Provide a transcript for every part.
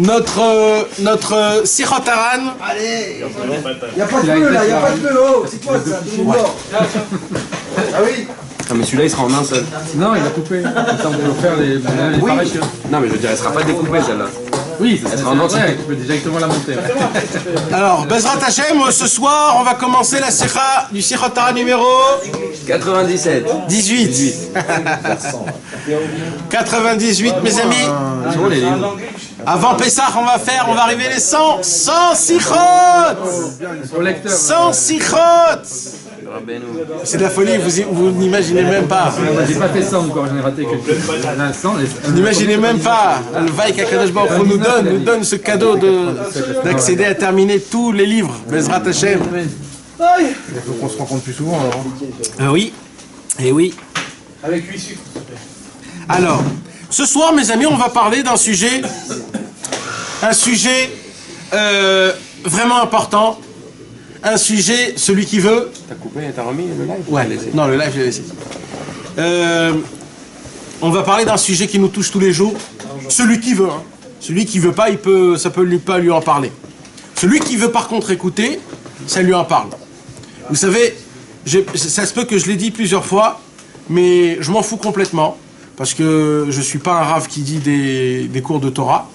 notre Sichot Haran. Allez, il n'y a pas de feu là, il n'y a pas de feu. Oh, c'est quoi ça? Tout le monde dort. Ah oui. Ah mais celui-là il sera en un seul. Non, il a coupé. Comme ça, on peut faire les parachutes. Non mais je veux dire, elle sera pas découpée celle-là. Oui, ça sera en entier. Tu peux directement la monter. Alors, Bezrat Hashem, ce soir, on va commencer la Sikha du Sichot Haran numéro 97. 18. 98, mes amis. Ils sont où les livres? Avant Pessah, on va arriver les 100 Sichot. 100 Sichot. C'est de la folie, vous n'imaginez même pas. J'ai pas fait 100 encore, j'en ai raté quelques. Vous n'imaginez même pas. Le Vaïk HaKadosh Baruch Hu nous donne ce cadeau d'accéder à terminer tous les livres. Bezrat Hashem. Il faut qu'on se rencontre plus souvent alors. Oui, et oui. Avec 8 sucres. Alors, ce soir, mes amis, on va parler d'un sujet, vraiment important. Un sujet, celui qui veut. T'as coupé, t'as remis le live? Ouais, non, le live, je l'ai laissé. On va parler d'un sujet qui nous touche tous les jours. Celui qui veut. Hein. Celui qui veut pas, ça peut pas lui en parler. Celui qui veut par contre écouter, ça lui en parle. Vous savez, ça se peut que je l'ai dit plusieurs fois, mais je m'en fous complètement. Parce que je suis pas un rave qui dit des cours de Torah.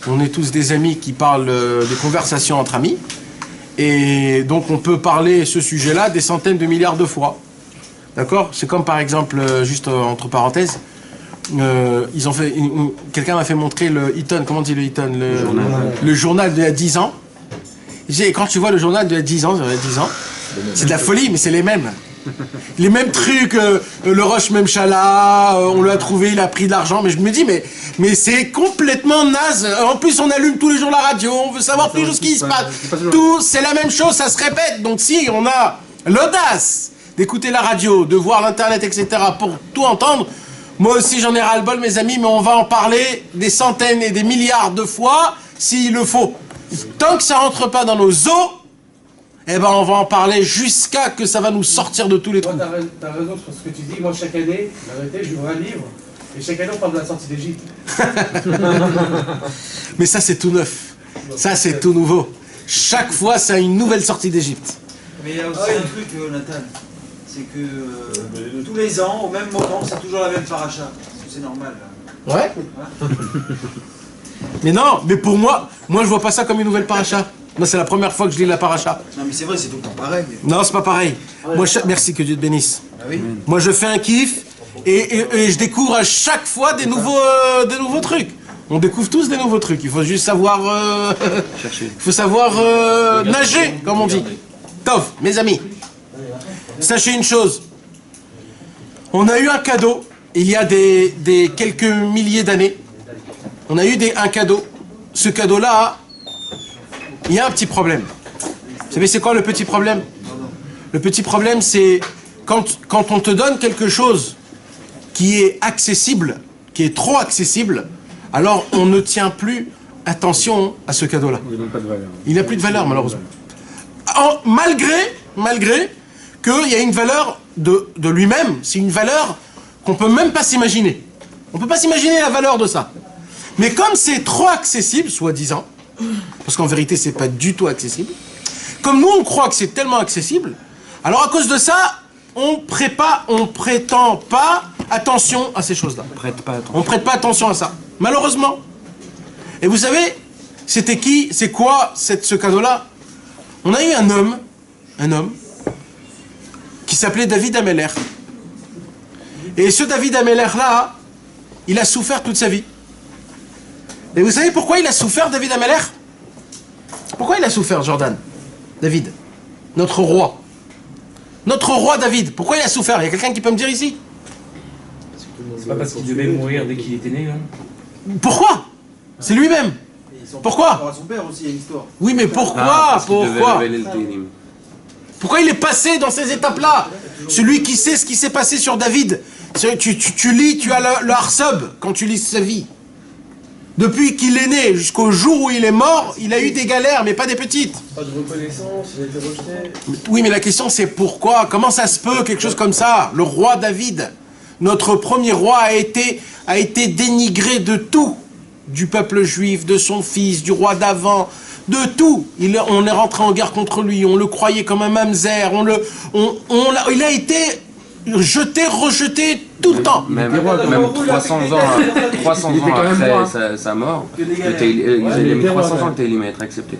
On est tous des amis qui parlent des conversations entre amis. Et donc on peut parler ce sujet-là des centaines de milliards de fois. D'accord? C'est comme par exemple, juste entre parenthèses, ils ont fait, quelqu'un m'a fait montrer le Eaton, comment on dit le Eaton? Le journal d'il y a 10 ans. Et quand tu vois le journal d'il y a 10 ans, c'est de la folie, mais c'est les mêmes. Les mêmes trucs, le Roche Memchala, on l'a trouvé, il a pris de l'argent, mais je me dis, mais c'est complètement naze. En plus, on allume tous les jours la radio, on veut savoir plus ce qui se passe. Tout, c'est la même chose, ça se répète. Donc si on a l'audace d'écouter la radio, de voir l'internet, etc., pour tout entendre, moi aussi j'en ai ras-le-bol, mes amis, mais on va en parler des centaines et des milliards de fois, s'il le faut. Tant que ça rentre pas dans nos os, eh ben on va en parler jusqu'à que ça va nous sortir de tous les trous. T'as raison sur ce que tu dis. Moi, chaque année, la vérité, j'ouvre un livre. Et chaque année, on parle de la sortie d'Égypte. Mais ça, c'est tout neuf. Ça, c'est tout nouveau. Chaque fois, c'est une nouvelle sortie d'Égypte. Mais il y a aussi un truc, Nathan. C'est que tous les ans, au même moment, c'est toujours la même paracha. C'est normal. Là. Ouais. Mais non, mais pour moi, je vois pas ça comme une nouvelle paracha. Moi, c'est la première fois que je lis la paracha. Non, mais c'est vrai, c'est tout le temps pareil. Non, c'est pas pareil. Moi, merci, que Dieu te bénisse. Ah oui. Moi, je fais un kiff et je découvre à chaque fois des nouveaux trucs. On découvre tous des nouveaux trucs. Il faut juste savoir chercher. Il faut savoir nager, comme on dit. Tov, mes amis. Sachez une chose. On a eu un cadeau il y a des quelques milliers d'années. On a eu un cadeau. Ce cadeau-là, il y a un petit problème. Vous savez, c'est quoi le petit problème? Le petit problème, c'est quand on te donne quelque chose qui est accessible, qui est trop accessible, alors on ne tient plus attention à ce cadeau-là. Il n'a pas de valeur. Il n'a plus de valeur, malheureusement. Malgré qu'il y a une valeur de lui-même, c'est une valeur qu'on ne peut même pas s'imaginer. On ne peut pas s'imaginer la valeur de ça. Mais comme c'est trop accessible, soi-disant, parce qu'en vérité, c'est pas du tout accessible, comme nous, on croit que c'est tellement accessible, alors à cause de ça, on prétend pas attention à ces choses-là. On prête pas attention à ça, malheureusement. Et vous savez, c'était qui, c'est quoi ce cadeau-là? On a eu un homme, qui s'appelait David Ameller. Et ce David Ameller-là, il a souffert toute sa vie. Et vous savez pourquoi il a souffert, David Ameller? Pourquoi il a souffert, Jordan? David, notre roi. Notre roi David, pourquoi il a souffert? Il y a quelqu'un qui peut me dire ici? C'est pas parce qu'il devait mourir dès qu'il était né, non? Pourquoi? C'est lui-même. Pourquoi? Son père aussi, il y a une histoire. Oui, mais pourquoi? Pourquoi? Télim. Pourquoi il est passé dans ces étapes-là? Celui qui sait ce qui s'est passé sur David, tu lis, tu as le Harsub quand tu lis sa vie. Depuis qu'il est né jusqu'au jour où il est mort, il a eu des galères, mais pas des petites. Pas de reconnaissance, il a été rejeté. Oui, mais la question c'est pourquoi? Comment ça se peut, quelque chose comme ça? Le roi David, notre premier roi, a été dénigré de tout. du peuple juif, de son fils, du roi d'avant, de tout. On est rentré en guerre contre lui, on le croyait comme un mamzer, il a été jeté, rejeté tout le temps. Même 300 ans après sa mort, il a mis 300 ans le Télim à être accepté.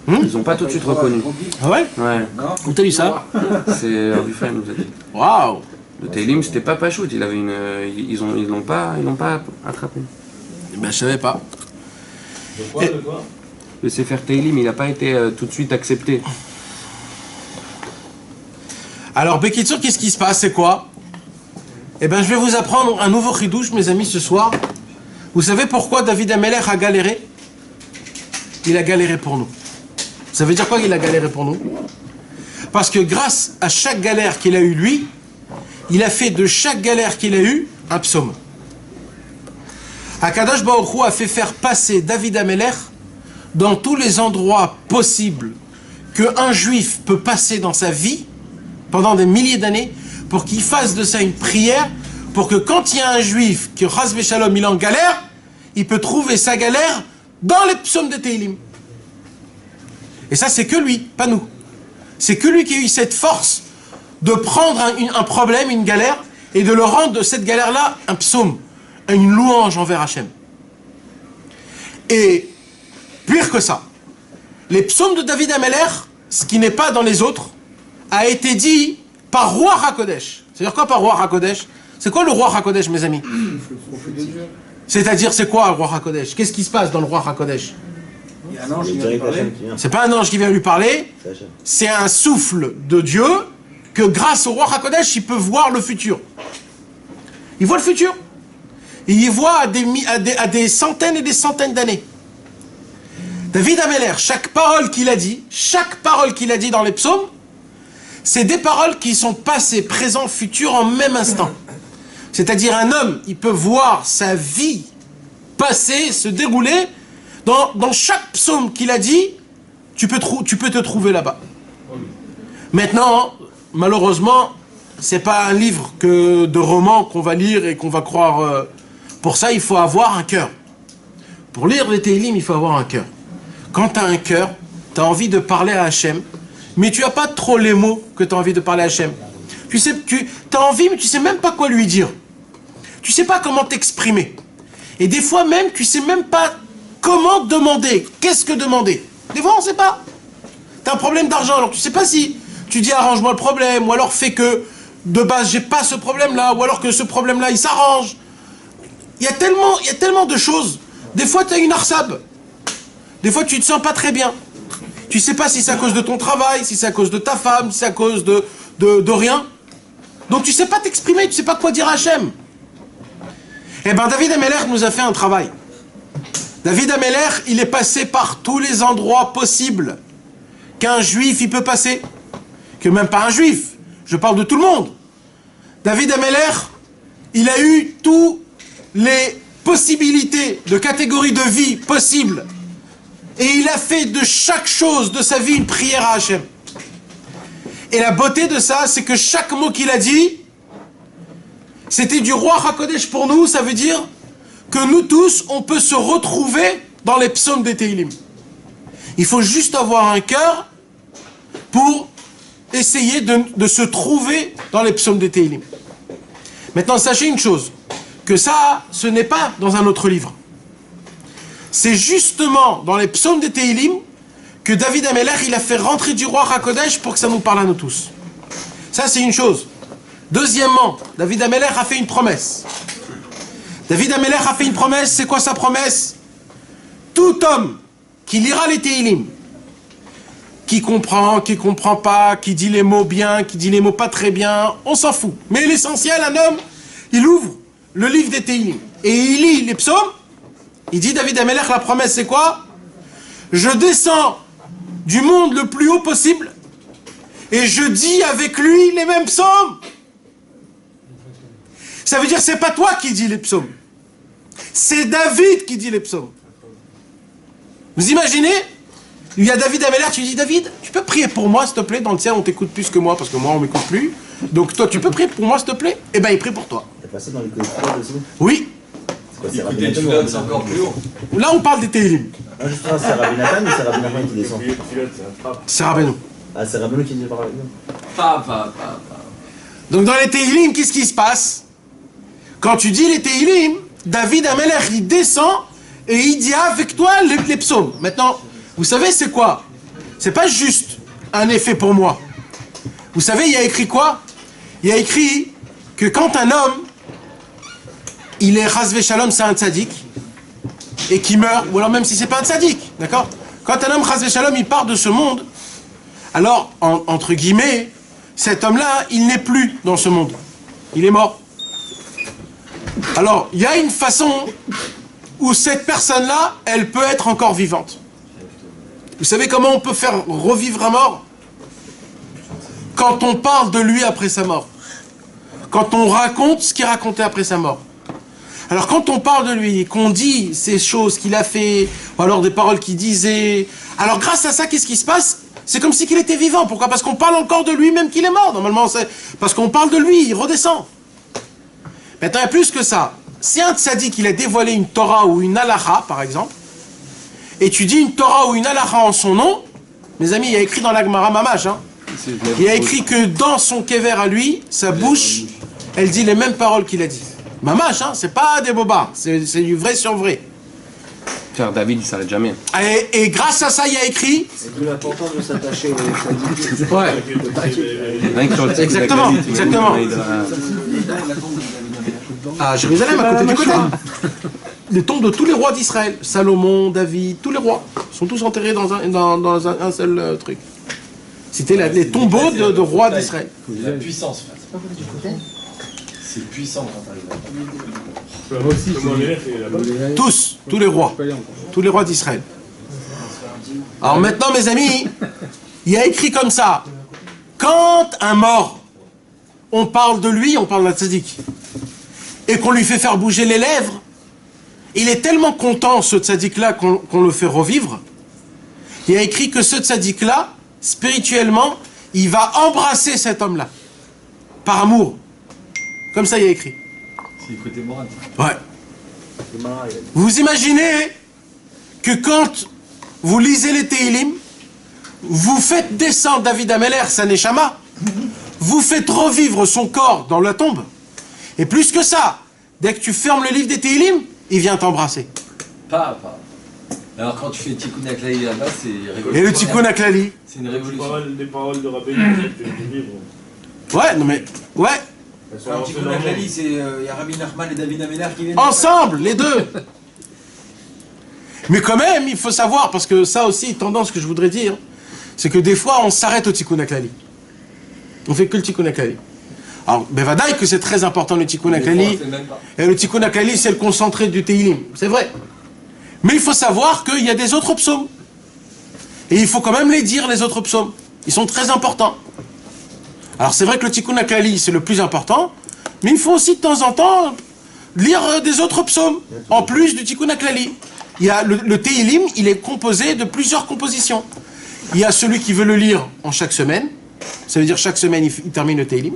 Ils n'ont pas tout de suite reconnu. Ah ouais? Ouais. Où t'as lu ça? C'est Ardufan nous a dit. Waouh! Le Télim c'était pas Pachout, ils l'ont pas attrapé. Ben je savais pas. Le Sefer Télim il n'a pas été tout de suite accepté. Alors, Bekitsour, qu'est-ce qui se passe? C'est quoi? Eh bien, je vais vous apprendre un nouveau chidouche, mes amis, ce soir. Vous savez pourquoi David Ameler a galéré? Il a galéré pour nous. Ça veut dire quoi qu'il a galéré pour nous? Parce que grâce à chaque galère qu'il a eue, lui, il a fait de chaque galère qu'il a eue un psaume. Akadosh Baruch Hu a fait faire passer David Ameler dans tous les endroits possibles qu'un juif peut passer dans sa vie, pendant des milliers d'années, pour qu'il fasse de ça une prière, pour que quand il y a un juif qui, Chas v'Shalom, il est en galère, il peut trouver sa galère dans les psaumes de Tehillim. Et ça, c'est que lui, pas nous. C'est que lui qui a eu cette force de prendre un problème, une galère, et de le rendre de cette galère-là un psaume, une louange envers Hachem. Et pire que ça, les psaumes de David Ameler, ce qui n'est pas dans les autres, a été dit par Roi HaKodesh. C'est-à-dire quoi par Roi HaKodesh? C'est quoi le Roi HaKodesh, mes amis? C'est-à-dire, c'est quoi le Roi HaKodesh? Qu'est-ce qui se passe dans le Roi HaKodesh? Il y a un ange qui vient lui parler. C'est pas un ange qui vient lui parler, c'est un souffle de Dieu que grâce au Roi HaKodesh, il peut voir le futur. Il voit le futur. Et il voit à des centaines et des centaines d'années. David Ameler, chaque parole qu'il a dit dans les psaumes, c'est des paroles qui sont passées, présent, futur en même instant. C'est-à-dire un homme, il peut voir sa vie passer, se dérouler. Dans chaque psaume qu'il a dit, tu peux te trouver là-bas. Maintenant, malheureusement, c'est pas un livre de romans qu'on va lire et qu'on va croire. Pour ça, il faut avoir un cœur. Pour lire les Tehillim, il faut avoir un cœur. Quand tu as un cœur, tu as envie de parler à Hachem, mais tu n'as pas trop les mots que tu as envie de parler à Hachem. Tu as envie, mais tu sais même pas quoi lui dire. Tu sais pas comment t'exprimer. Et des fois même, tu sais même pas comment demander. Qu'est-ce que demander? Des fois, on sait pas. Tu as un problème d'argent, alors tu sais pas si tu dis arrange-moi le problème, ou alors fais que de base, j'ai pas ce problème-là, ou alors que ce problème-là, il s'arrange. Il y a tellement de choses. Des fois, tu as une arsab. Des fois, tu te sens pas très bien. Tu sais pas si c'est à cause de ton travail, si c'est à cause de ta femme, si c'est à cause de rien. Donc tu sais pas t'exprimer, tu sais pas quoi dire à Hachem. Eh bien, David Ameler nous a fait un travail. David Ameler, il est passé par tous les endroits possibles qu'un juif il peut passer. Que même pas un juif. Je parle de tout le monde. David Ameler, il a eu toutes les possibilités de catégories de vie possibles. Et il a fait de chaque chose de sa vie une prière à Hachem. Et la beauté de ça, c'est que chaque mot qu'il a dit, c'était du Roi HaKodesh pour nous. Ça veut dire que nous tous, on peut se retrouver dans les psaumes des Tehillim. Il faut juste avoir un cœur pour essayer de se trouver dans les psaumes des Tehillim. Maintenant, sachez une chose, que ça, ce n'est pas dans un autre livre. C'est justement dans les psaumes des Tehillim que David Ameler, il a fait rentrer du Roi HaKodesh pour que ça nous parle à nous tous. Ça, c'est une chose. Deuxièmement, David Ameler a fait une promesse. David Ameler a fait une promesse. C'est quoi sa promesse? Tout homme qui lira les Tehillim, qui comprend pas, qui dit les mots bien, qui dit les mots pas très bien, on s'en fout. Mais l'essentiel, un homme, il ouvre le livre des Tehillim et il lit les psaumes. Il dit, David Ameler, la promesse c'est quoi? Je descends du monde le plus haut possible et je dis avec lui les mêmes psaumes. Ça veut dire c'est pas toi qui dis les psaumes, c'est David qui dit les psaumes. Vous imaginez? Il y a David Ameler, tu dis David, tu peux prier pour moi s'il te plaît? Dans le ciel on t'écoute plus que moi parce que moi on m'écoute plus. Donc toi tu peux prier pour moi s'il te plaît? Eh ben il prie pour toi. T'as passé dans les collectifs aussi? Oui. quoi, c'est Rabbi Nathan, c'est encore plus haut. Là, on parle des Tehillim. Non, justement, c'est Rabbi Nathan ou c'est Rabbi Nachman qui descend? C'est Rabbeinu. Ah, c'est Rabbeinu qui dit par Rabbeinu. Pas. Donc dans les Tehillim, qu'est-ce qui se passe? Quand tu dis les Tehillim, David Amelech, il descend et il dit avec toi les psaumes. Maintenant, vous savez c'est quoi? C'est pas juste un effet pour moi. Vous savez, il y a écrit quoi? Il y a écrit que quand un homme, il est Chas Veshalom, c'est un tzaddik, et qui meurt, ou alors même si c'est pas un tzaddik, d'accord? Quand un homme Chas Veshalom, il part de ce monde, alors, entre guillemets, cet homme-là, il n'est plus dans ce monde. Il est mort. Alors, il y a une façon où cette personne-là, elle peut être encore vivante. Vous savez comment on peut faire revivre un mort? Quand on parle de lui après sa mort. Quand on raconte ce qu'il racontait après sa mort. Alors quand on parle de lui, qu'on dit ces choses qu'il a fait, ou alors des paroles qu'il disait, alors grâce à ça, qu'est-ce qui se passe? C'est comme si qu'il était vivant. Pourquoi? Parce qu'on parle encore de lui même qu'il est mort. Normalement, c'est parce qu'on parle de lui, il redescend. Maintenant, il y a plus que ça. Si un tzaddik, il a dévoilé une Torah ou une halakha, par exemple, et tu dis une Torah ou une halakha en son nom, mes amis, il y a écrit dans la Gemara Mamash, hein, il y a écrit que dans son kever à lui, sa bouche, elle dit les mêmes paroles qu'il a dit. Mamash, hein, c'est pas des bobards, c'est du vrai sur vrai. Frère David, il s'arrête jamais. Et grâce à ça, il y a écrit... C'est d'où l'importance de s'attacher au tzaddik. Ouais. Exactement, exactement. À Jérusalem, à côté du côté. Les tombes de tous les rois d'Israël. Salomon, David, tous les rois sont tous enterrés dans un seul truc. C'était les tombeaux de rois d'Israël. La puissance. C'est puissant quand t'arrives. Tous les rois d'Israël. Alors maintenant, mes amis, il y a écrit comme ça. Quand un mort, on parle de lui, on parle d'un tzaddik, et qu'on lui fait faire bouger les lèvres, il est tellement content, ce tzaddik-là, qu'on le fait revivre. Il y a écrit que ce tzaddik-là, spirituellement, il va embrasser cet homme-là, par amour. Comme ça, il y a écrit. C'est le côté moral. Ouais. Vous imaginez que quand vous lisez les Tehillim, vous faites descendre David Ameller, sa neshama, vous faites revivre son corps dans la tombe. Et plus que ça, dès que tu fermes le livre des Tehillim, il vient t'embrasser. Pas. Alors quand tu fais Tikkun Aklali là-bas, c'est révolutionnaire. Et le Tikkun Aklali, c'est une révolution. Les paroles de Rabbeinu, c'est du livre. ouais, non mais, ouais, Alors, Tikkun Aklali, c'est il y a Rabbi Nachman et David Ameller qui viennent. ensemble, les deux. Mais quand même, il faut savoir, parce que ça aussi, tendance que je voudrais dire, c'est que des fois, on s'arrête au Tikkun Aklali. On fait que le Tikkun Aklali. Alors, Bevadaï que c'est très important le Tikkun Aklali. Et le Tikkun Aklali, c'est le concentré du Tehillim. C'est vrai. Mais il faut savoir qu'il y a des autres psaumes. Et il faut quand même les dire, les autres psaumes. Ils sont très importants. Alors, c'est vrai que le Tikkun Aklali, c'est le plus important. Mais il faut aussi, de temps en temps, lire des autres psaumes. En plus du Tikkun Aklali. Il y a le Tehillim, il est composé de plusieurs compositions. Il y a celui qui veut le lire en chaque semaine. Ça veut dire chaque semaine, il termine le Tehillim.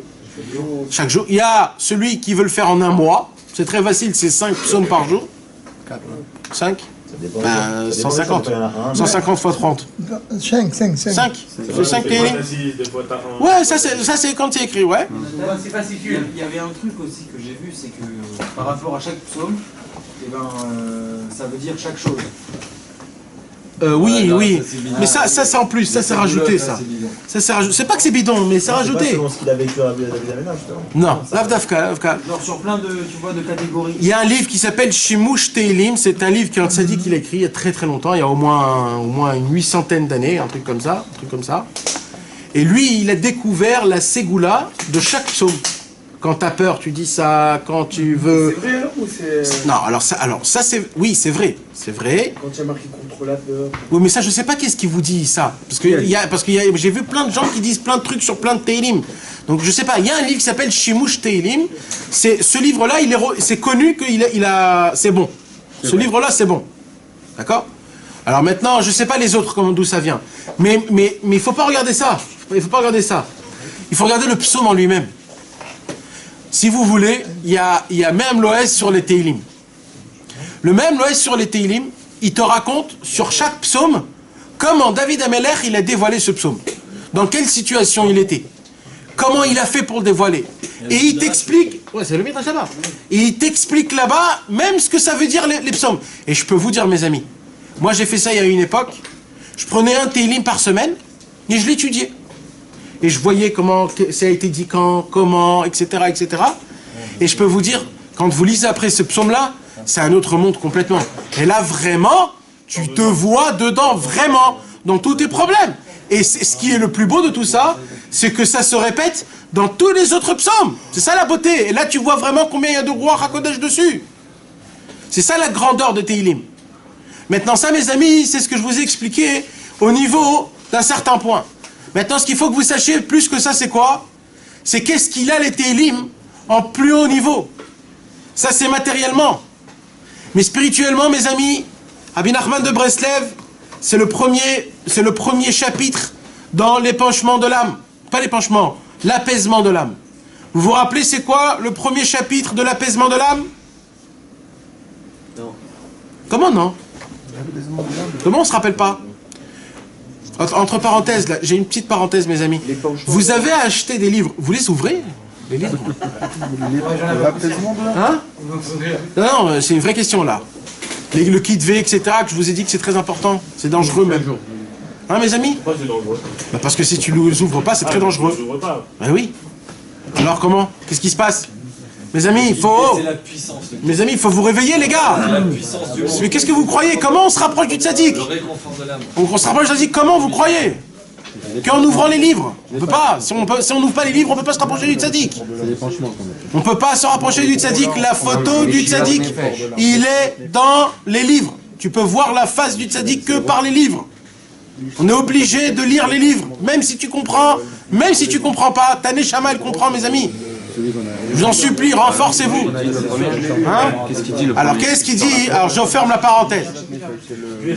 Chaque jour. Il y a celui qui veut le faire en un mois. C'est très facile, c'est 5 psaumes par jour. 5 ben, 150. 150 fois 30. 5. C'est 5 Tehillim. Ouais, ça c'est quand c'est écrit, ouais. C'est fascicule. Il y avait un truc aussi que j'ai vu, c'est que par rapport à chaque psaume, eh ben, ça veut dire chaque chose. Oui, non, oui. Ça, mais ça c'est en plus, ça c'est rajouté, ça. C'est pas que c'est bidon, mais c'est rajouté. C'est ce qu'il a vécu à David Ameller, justement. Non, l'Avdavka. Genre sur plein de catégories. Il y a un livre qui s'appelle Shimush Tehillim, c'est un livre qu'un tzaddik il a écrit il y a très très longtemps, il y a au moins une 800aine d'années, un truc comme ça. Et lui, il a découvert la ségoula de chaque psaume. Quand t'as peur, tu dis ça. Quand tu veux. C'est vrai alors ou c'est. Non, alors ça c'est. Oui, c'est vrai. C'est vrai. Quand il y a marqué contre la peur. Oui, mais ça, je sais pas qu'est-ce qui vous dit ça. Parce que j'ai vu plein de gens qui disent plein de trucs sur plein de Tehillim. Donc je sais pas. Il y a un livre qui s'appelle Shimush Tehillim. Ce livre-là, c'est connu c'est bon. Ce livre-là, c'est bon. D'accord. Alors maintenant, je sais pas les autres d'où ça vient. Mais il faut pas regarder ça. Il faut pas regarder ça. Il faut regarder le psaume en lui-même. Si vous voulez, il y a même l'OS sur les Tehillim. Le même Loès sur les Teilim, il te raconte sur chaque psaume comment David Amelech il a dévoilé ce psaume. Dans quelle situation il était. Comment il a fait pour le dévoiler. Et il t'explique... Ouais, c'est le Midrash là-bas. Et il t'explique là-bas même ce que ça veut dire les psaumes. Et je peux vous dire, mes amis, moi j'ai fait ça il y a une époque. Je prenais un Teilim par semaine et je l'étudiais. Et je voyais comment ça a été dit quand, comment, etc., etc. Et je peux vous dire, quand vous lisez après ce psaume-là, c'est un autre monde complètement. Et là, vraiment, tu te vois dedans, vraiment, dans tous tes problèmes. Et ce qui est le plus beau de tout ça, c'est que ça se répète dans tous les autres psaumes. C'est ça la beauté. Et là, tu vois vraiment combien il y a de rois HaKodesh dessus. C'est ça la grandeur de Teilim. Maintenant, ça, mes amis, c'est ce que je vous ai expliqué au niveau d'un certain point. Maintenant, ce qu'il faut que vous sachiez plus que ça, c'est quoi? C'est qu'est-ce qu'il a les Teilim en plus haut niveau. Ça, c'est matériellement. Mais spirituellement, mes amis, Rabbi Nachman de Breslev, c'est le premier chapitre dans l'épanchement de l'âme. Pas l'épanchement, l'apaisement de l'âme. Vous vous rappelez, c'est quoi le premier chapitre de l'apaisement de l'âme? Non. Comment non? Comment on se rappelle pas? Entre parenthèses, là, j'ai une petite parenthèse, mes amis. Vous avez acheté des livres, vous les ouvrez? Les livres? Hein? Non, c'est une vraie question là. Le kit V, etc., que je vous ai dit que c'est très important. C'est dangereux même. Hein, mes amis? Pourquoi c'est dangereux? Bah parce que si tu ne les ouvres pas, c'est très dangereux. Je ne pas. Bah oui. Alors comment? Qu'est-ce qui se passe? Mes amis, il faut... C'est la puissance. Mes amis, il faut vous réveiller, les gars. C'est la puissance du monde. Mais qu'est-ce que vous croyez? Comment on se rapproche du tzaddik? Le réconfort de l'âme. On se rapproche du tzaddik, comment vous croyez? Qu'en ouvrant les livres. On peut pas. Si on n'ouvre pas les livres, on peut pas se rapprocher du tzaddik. On peut pas se rapprocher du tzaddik. La photo du tzaddik, il est dans les livres. Tu peux voir la face du tzaddik que par les livres. On est obligé de lire les livres, même si tu comprends pas. Ta neshama, elle comprend, mes amis. Je vous en supplie, renforcez-vous. Hein? Alors, qu'est-ce qu'il dit? Alors, je ferme la parenthèse. J'ai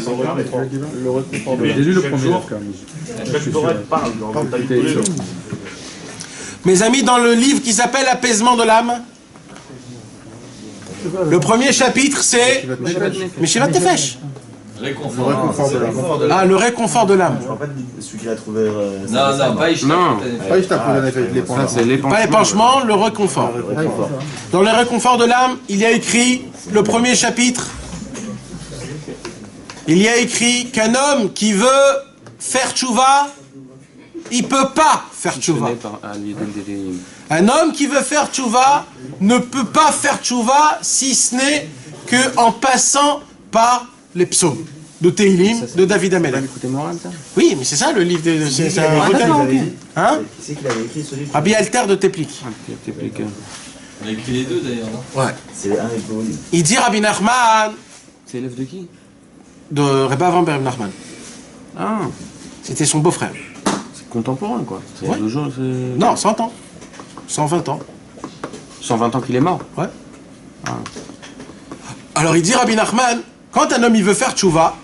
lu le premier livre quand même. Mes amis, dans le livre qui s'appelle Apaisement de l'âme, le premier chapitre, c'est Meshivat Nefesh. Réconfort de l'âme. Ah, le réconfort de l'âme. En fait, celui qu'il a trouvé. Non, pas Ishtar. Non. Pas juste après l'épanchement. Ça, c'est l'épanchement. Pas l'épanchement, le réconfort. Dans le réconfort de l'âme, il y a écrit, le premier chapitre, il y a écrit qu'un homme qui veut faire tchouva, il peut pas faire tchouva. Un homme qui veut faire tchouva ne peut pas faire tchouva si ce n'est qu'en passant par les psaumes de Teilim, de David Amelech. Oui, mais c'est ça le livre de... C'est un recueil. Hein? Qui c'est qu'il avait écrit ce livre? Rabbi Alter de Teplik. On a écrit les deux d'ailleurs, non? Ouais. C'est un des volumes. Il dit Rabbi Nachman, C'est l'élève de qui? de Rebbe Avram Ben Nachman. Ah, C'était son beau-frère. c'est contemporain quoi. C'est Ouais. deux jours, c'est... Non, 100 ans. 120 ans. 120 ans qu'il est mort. Ouais. Alors il dit Rabbi Nachman, quand un homme il veut faire tchouva,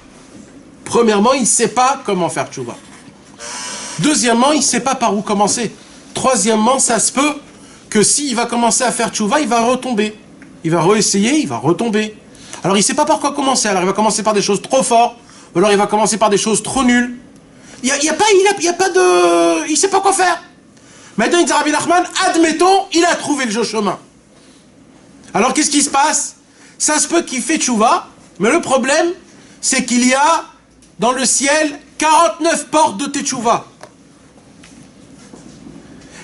premièrement, il ne sait pas comment faire tchouva. Deuxièmement, il ne sait pas par où commencer. Troisièmement, ça se peut que s'il va commencer à faire tchouva, il va retomber. Il va réessayer, il va retomber. Alors il ne sait pas par quoi commencer. Alors il va commencer par des choses trop fortes, ou alors il va commencer par des choses trop nulles. Il ne sait pas quoi faire. Maintenant, il dit Rabbi Nachman, admettons, il a trouvé le chemin. Alors qu'est-ce qui se passe? Ça se peut qu'il fait tchouva, mais le problème, c'est qu'il y a dans le ciel 49 portes de Teshuvah.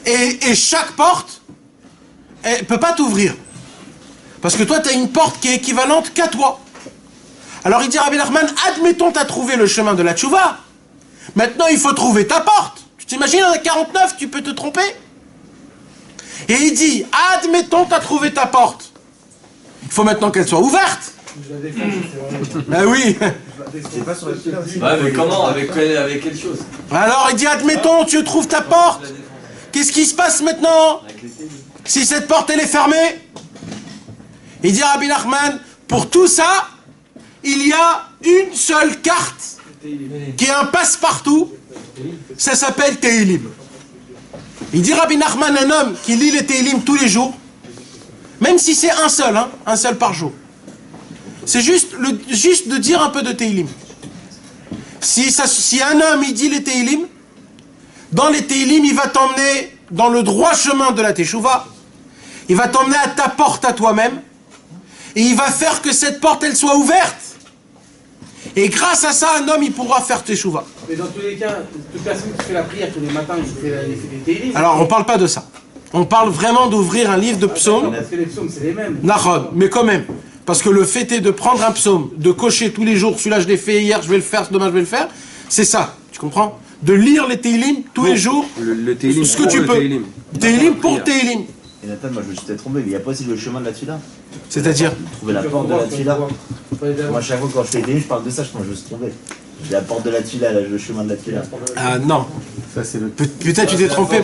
Et chaque porte, elle ne peut pas t'ouvrir. Parce que toi, tu as une porte qui est équivalente qu'à toi. Alors il dit Rabbi Nachman, admettons tu as trouvé le chemin de la Teshuvah. Maintenant, il faut trouver ta porte. Tu t'imagines, il y en a 49, tu peux te tromper. Et il dit, admettons tu as trouvé ta porte. Il faut maintenant qu'elle soit ouverte. Ah oui. Ouais, mais comment? Avec quelle chose? Alors il dit, admettons, tu trouves ta porte. Qu'est-ce qui se passe maintenant si cette porte elle est fermée? Il dit Rabbi Nachman, pour tout ça, il y a une seule carte qui est un passe-partout. Ça s'appelle Teilim. Il dit Rabbi Nachman, un homme qui lit les Teilim tous les jours, même si c'est un seul par jour. C'est juste de dire un peu de Teilim. Si un homme, il dit les Teilim, dans les Teilim, il va t'emmener dans le droit chemin de la Teshuvah. Il va t'emmener à ta porte à toi-même. Et il va faire que cette porte, elle soit ouverte. Et grâce à ça, un homme, il pourra faire Teshuvah. Mais dans tous les cas, toute personne qui fait la prière tous les matins, il fait des Teilim. Alors, on ne parle pas de ça. On parle vraiment d'ouvrir un livre de psaumes. Parce que les psaumes, c'est les mêmes. Nahon, mais quand même. Parce que le fait est de prendre un psaume, de cocher tous les jours, celui-là je l'ai fait hier, je vais le faire, demain je vais le faire, c'est ça, tu comprends? De lire les Teilim tous les jours, le Teilim, ce que tu peux. Teilim pour Teilim. Et Nathan, moi je me suis peut-être trompé, mais il n'y a pas aussi le chemin de la Tfila. C'est-à-dire Trouver la porte de la Tfila. Moi, chaque fois quand je fais des je parle de ça, je pense que je me suis trompé. J'ai la porte de la Tfila, là, le chemin de la Tfila. Ah non. Ça, c'est le... Peut-être tu t'es trompé.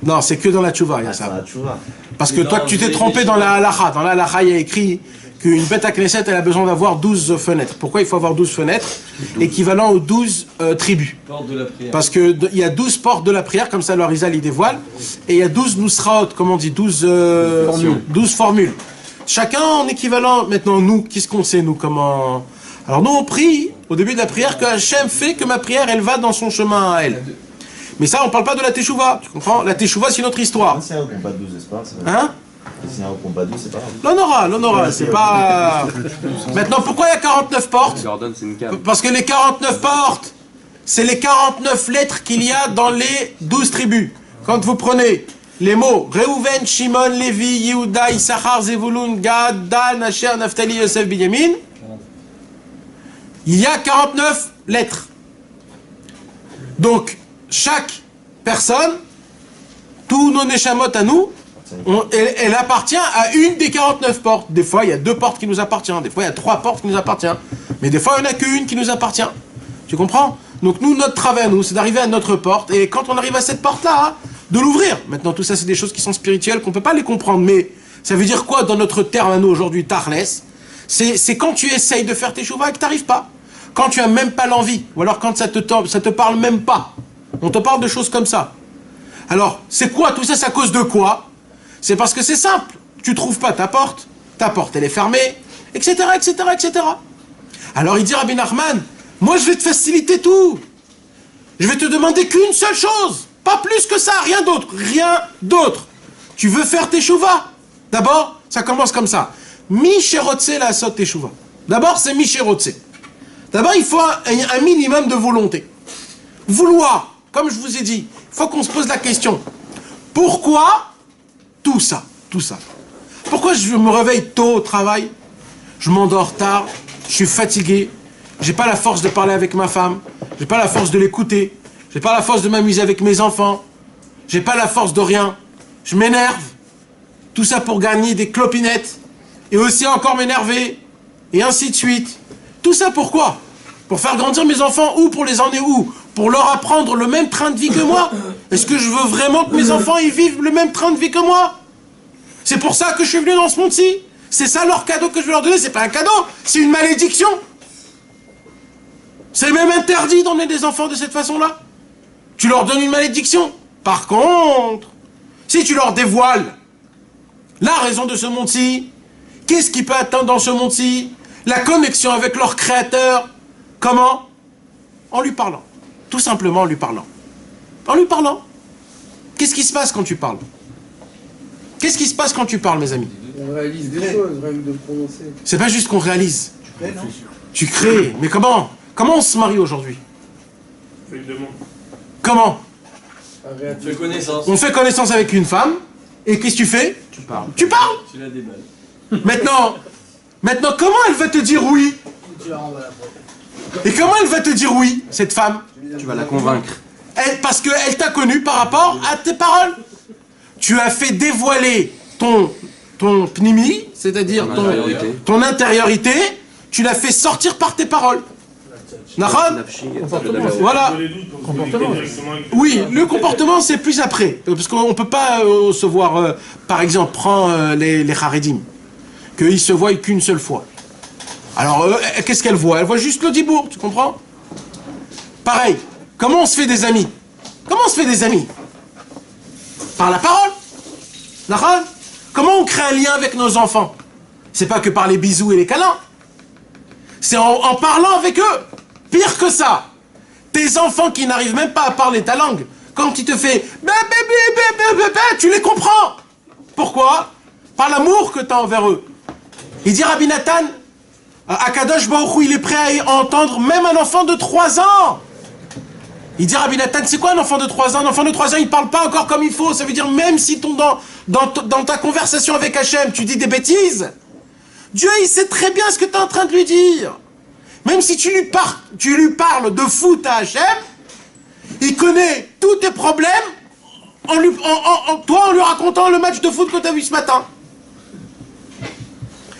Non, c'est que dans la Tchouva, il y a ça. Parce que toi, tu t'es trompé dans la halacha. Dans la halacha, il y a écrit qu'une bête à Knesset, elle a besoin d'avoir 12 fenêtres. Pourquoi il faut avoir 12 fenêtres? Équivalent aux 12 tribus. Parce qu'il y a 12 portes de la prière, comme ça le Harizal il dévoile. Et il y a 12 nusraot, comme on dit, 12 formules. Chacun en équivalent. Maintenant, nous, qu'est-ce qu'on sait, nous, comment... Alors nous, on prie au début de la prière que Hachem fait que ma prière, elle va dans son chemin à elle. Mais ça, on parle pas de la Teshuvah, tu comprends? La Teshuvah, c'est une autre histoire. Si un repas pas 12, c'est pas grave. Hein? Si un repas pas 12, c'est pas grave. L'honora, c'est pas... Maintenant, pourquoi il y a 49 portes? Parce que les 49 portes, c'est les 49 lettres qu'il y a dans les 12 tribus. Quand vous prenez les mots Reuven, Shimon, Lévi, Yehuda, Issachar, Zevulun, Gad, Dan, Asher, Naphtali, Yosef, Binyamin, il y a 49 lettres. Donc, chaque personne, tous nos neshamot à nous, elle appartient à une des 49 portes. Des fois, il y a 2 portes qui nous appartiennent. Des fois, il y a 3 portes qui nous appartiennent. Mais des fois, il n'y en a qu'une qui nous appartient. Tu comprends? Donc nous, notre travail à nous, c'est d'arriver à notre porte. Et quand on arrive à cette porte-là, de l'ouvrir. Maintenant, tout ça, c'est des choses qui sont spirituelles, qu'on ne peut pas les comprendre. Mais ça veut dire quoi dans notre terme à nous aujourd'hui, Tarles? C'est quand tu essayes de faire tes chouvas et que tu n'arrives pas. Quand tu n'as même pas l'envie. Ou alors quand ça te parle même pas. On te parle de choses comme ça. Alors, c'est quoi tout ça? C'est à cause de quoi? C'est parce que c'est simple. Tu trouves pas ta porte elle est fermée, etc., etc., etc. Alors il dit Rabbi Nachman, moi je vais te faciliter tout. Je vais te demander qu'une seule chose. Pas plus que ça, rien d'autre. Rien d'autre. Tu veux faire tes chouvas? D'abord, ça commence comme ça. Mi sherotse la sot tes chouvas. D'abord, c'est mi sherotse. D'abord, il faut un minimum de volonté. Vouloir. Comme je vous ai dit, il faut qu'on se pose la question. Pourquoi tout ça? Tout ça. Pourquoi je me réveille tôt au travail? Je m'endors tard, je suis fatigué, j'ai pas la force de parler avec ma femme, j'ai pas la force de l'écouter, j'ai pas la force de m'amuser avec mes enfants, j'ai pas la force de rien, je m'énerve. Tout ça pour gagner des clopinettes, et aussi encore m'énerver, et ainsi de suite. Tout ça pourquoi? Pour faire grandir mes enfants ou pour les emmener où? Pour leur apprendre le même train de vie que moi? Est-ce que je veux vraiment que mes enfants ils vivent le même train de vie que moi? C'est pour ça que je suis venu dans ce monde-ci. C'est ça leur cadeau que je vais leur donner. C'est pas un cadeau, c'est une malédiction. C'est même interdit d'emmener des enfants de cette façon-là. Tu leur donnes une malédiction. Par contre, si tu leur dévoiles la raison de ce monde-ci, qu'est-ce qui peut atteindre dans ce monde-ci? La connexion avec leur créateur. Comment? En lui parlant. Tout simplement en lui parlant. En lui parlant. Qu'est-ce qui se passe quand tu parles? Qu'est-ce qui se passe quand tu parles, mes amis? On réalise des choses, rien que de prononcer. C'est pas juste qu'on réalise. Tu crées. Mais comment? Comment on se marie aujourd'hui? Comment? On fait connaissance. On fait connaissance avec une femme. Et qu'est-ce que tu fais? Tu parles. Tu parles? Tu la déballes. Maintenant, comment elle va te dire oui? Et comment elle va te dire oui, cette femme? Tu vas la convaincre. Parce qu'elle t'a connu par rapport à tes paroles. Tu as fait dévoiler ton pnimi, c'est-à-dire ton intériorité, tu l'as fait sortir par tes paroles. Nahon? Voilà. Oui, le comportement c'est plus après. Parce qu'on ne peut pas se voir, par exemple, prends les Haredim, qu'ils se voient qu'une seule fois. Alors, qu'est-ce qu'elle voit? Elle voit juste le dibour, tu comprends? Pareil, comment on se fait des amis? Comment on se fait des amis? Par la parole. Comment on crée un lien avec nos enfants? c'est pas que par les bisous et les câlins. C'est en parlant avec eux. Pire que ça. Tes enfants qui n'arrivent même pas à parler ta langue, quand tu te fais tu les comprends. Pourquoi? Par l'amour que tu as envers eux. Il dit Rabbi Nathan, Akadosh Baruch Hu, il est prêt à entendre même un enfant de 3 ans. Il dit Rabbi Nathan, c'est quoi un enfant de 3 ans? Un enfant de 3 ans, il parle pas encore comme il faut. Ça veut dire même si dans ta conversation avec Hachem, tu dis des bêtises, Dieu, il sait très bien ce que tu es en train de lui dire. Même si tu lui parles de foot à Hachem, il connaît tous tes problèmes en lui racontant le match de foot que tu as vu ce matin.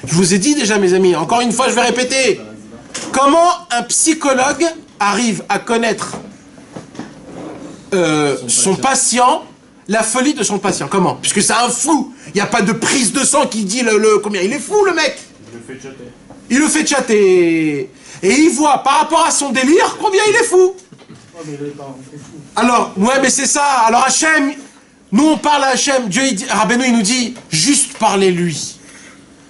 Je vous ai dit déjà, mes amis, encore une fois, je vais répéter. Comment un psychologue arrive à connaître son patient, la folie de son patient? Comment? Puisque c'est un fou. Il n'y a pas de prise de sang qui dit combien. Il est fou, le mec. Il le fait chatter. Et il voit, par rapport à son délire, combien il est fou. Alors, ouais, mais c'est ça. Alors Hachem, nous on parle à Hachem. Dieu, Rabbeinu, il nous dit, juste parlez-lui.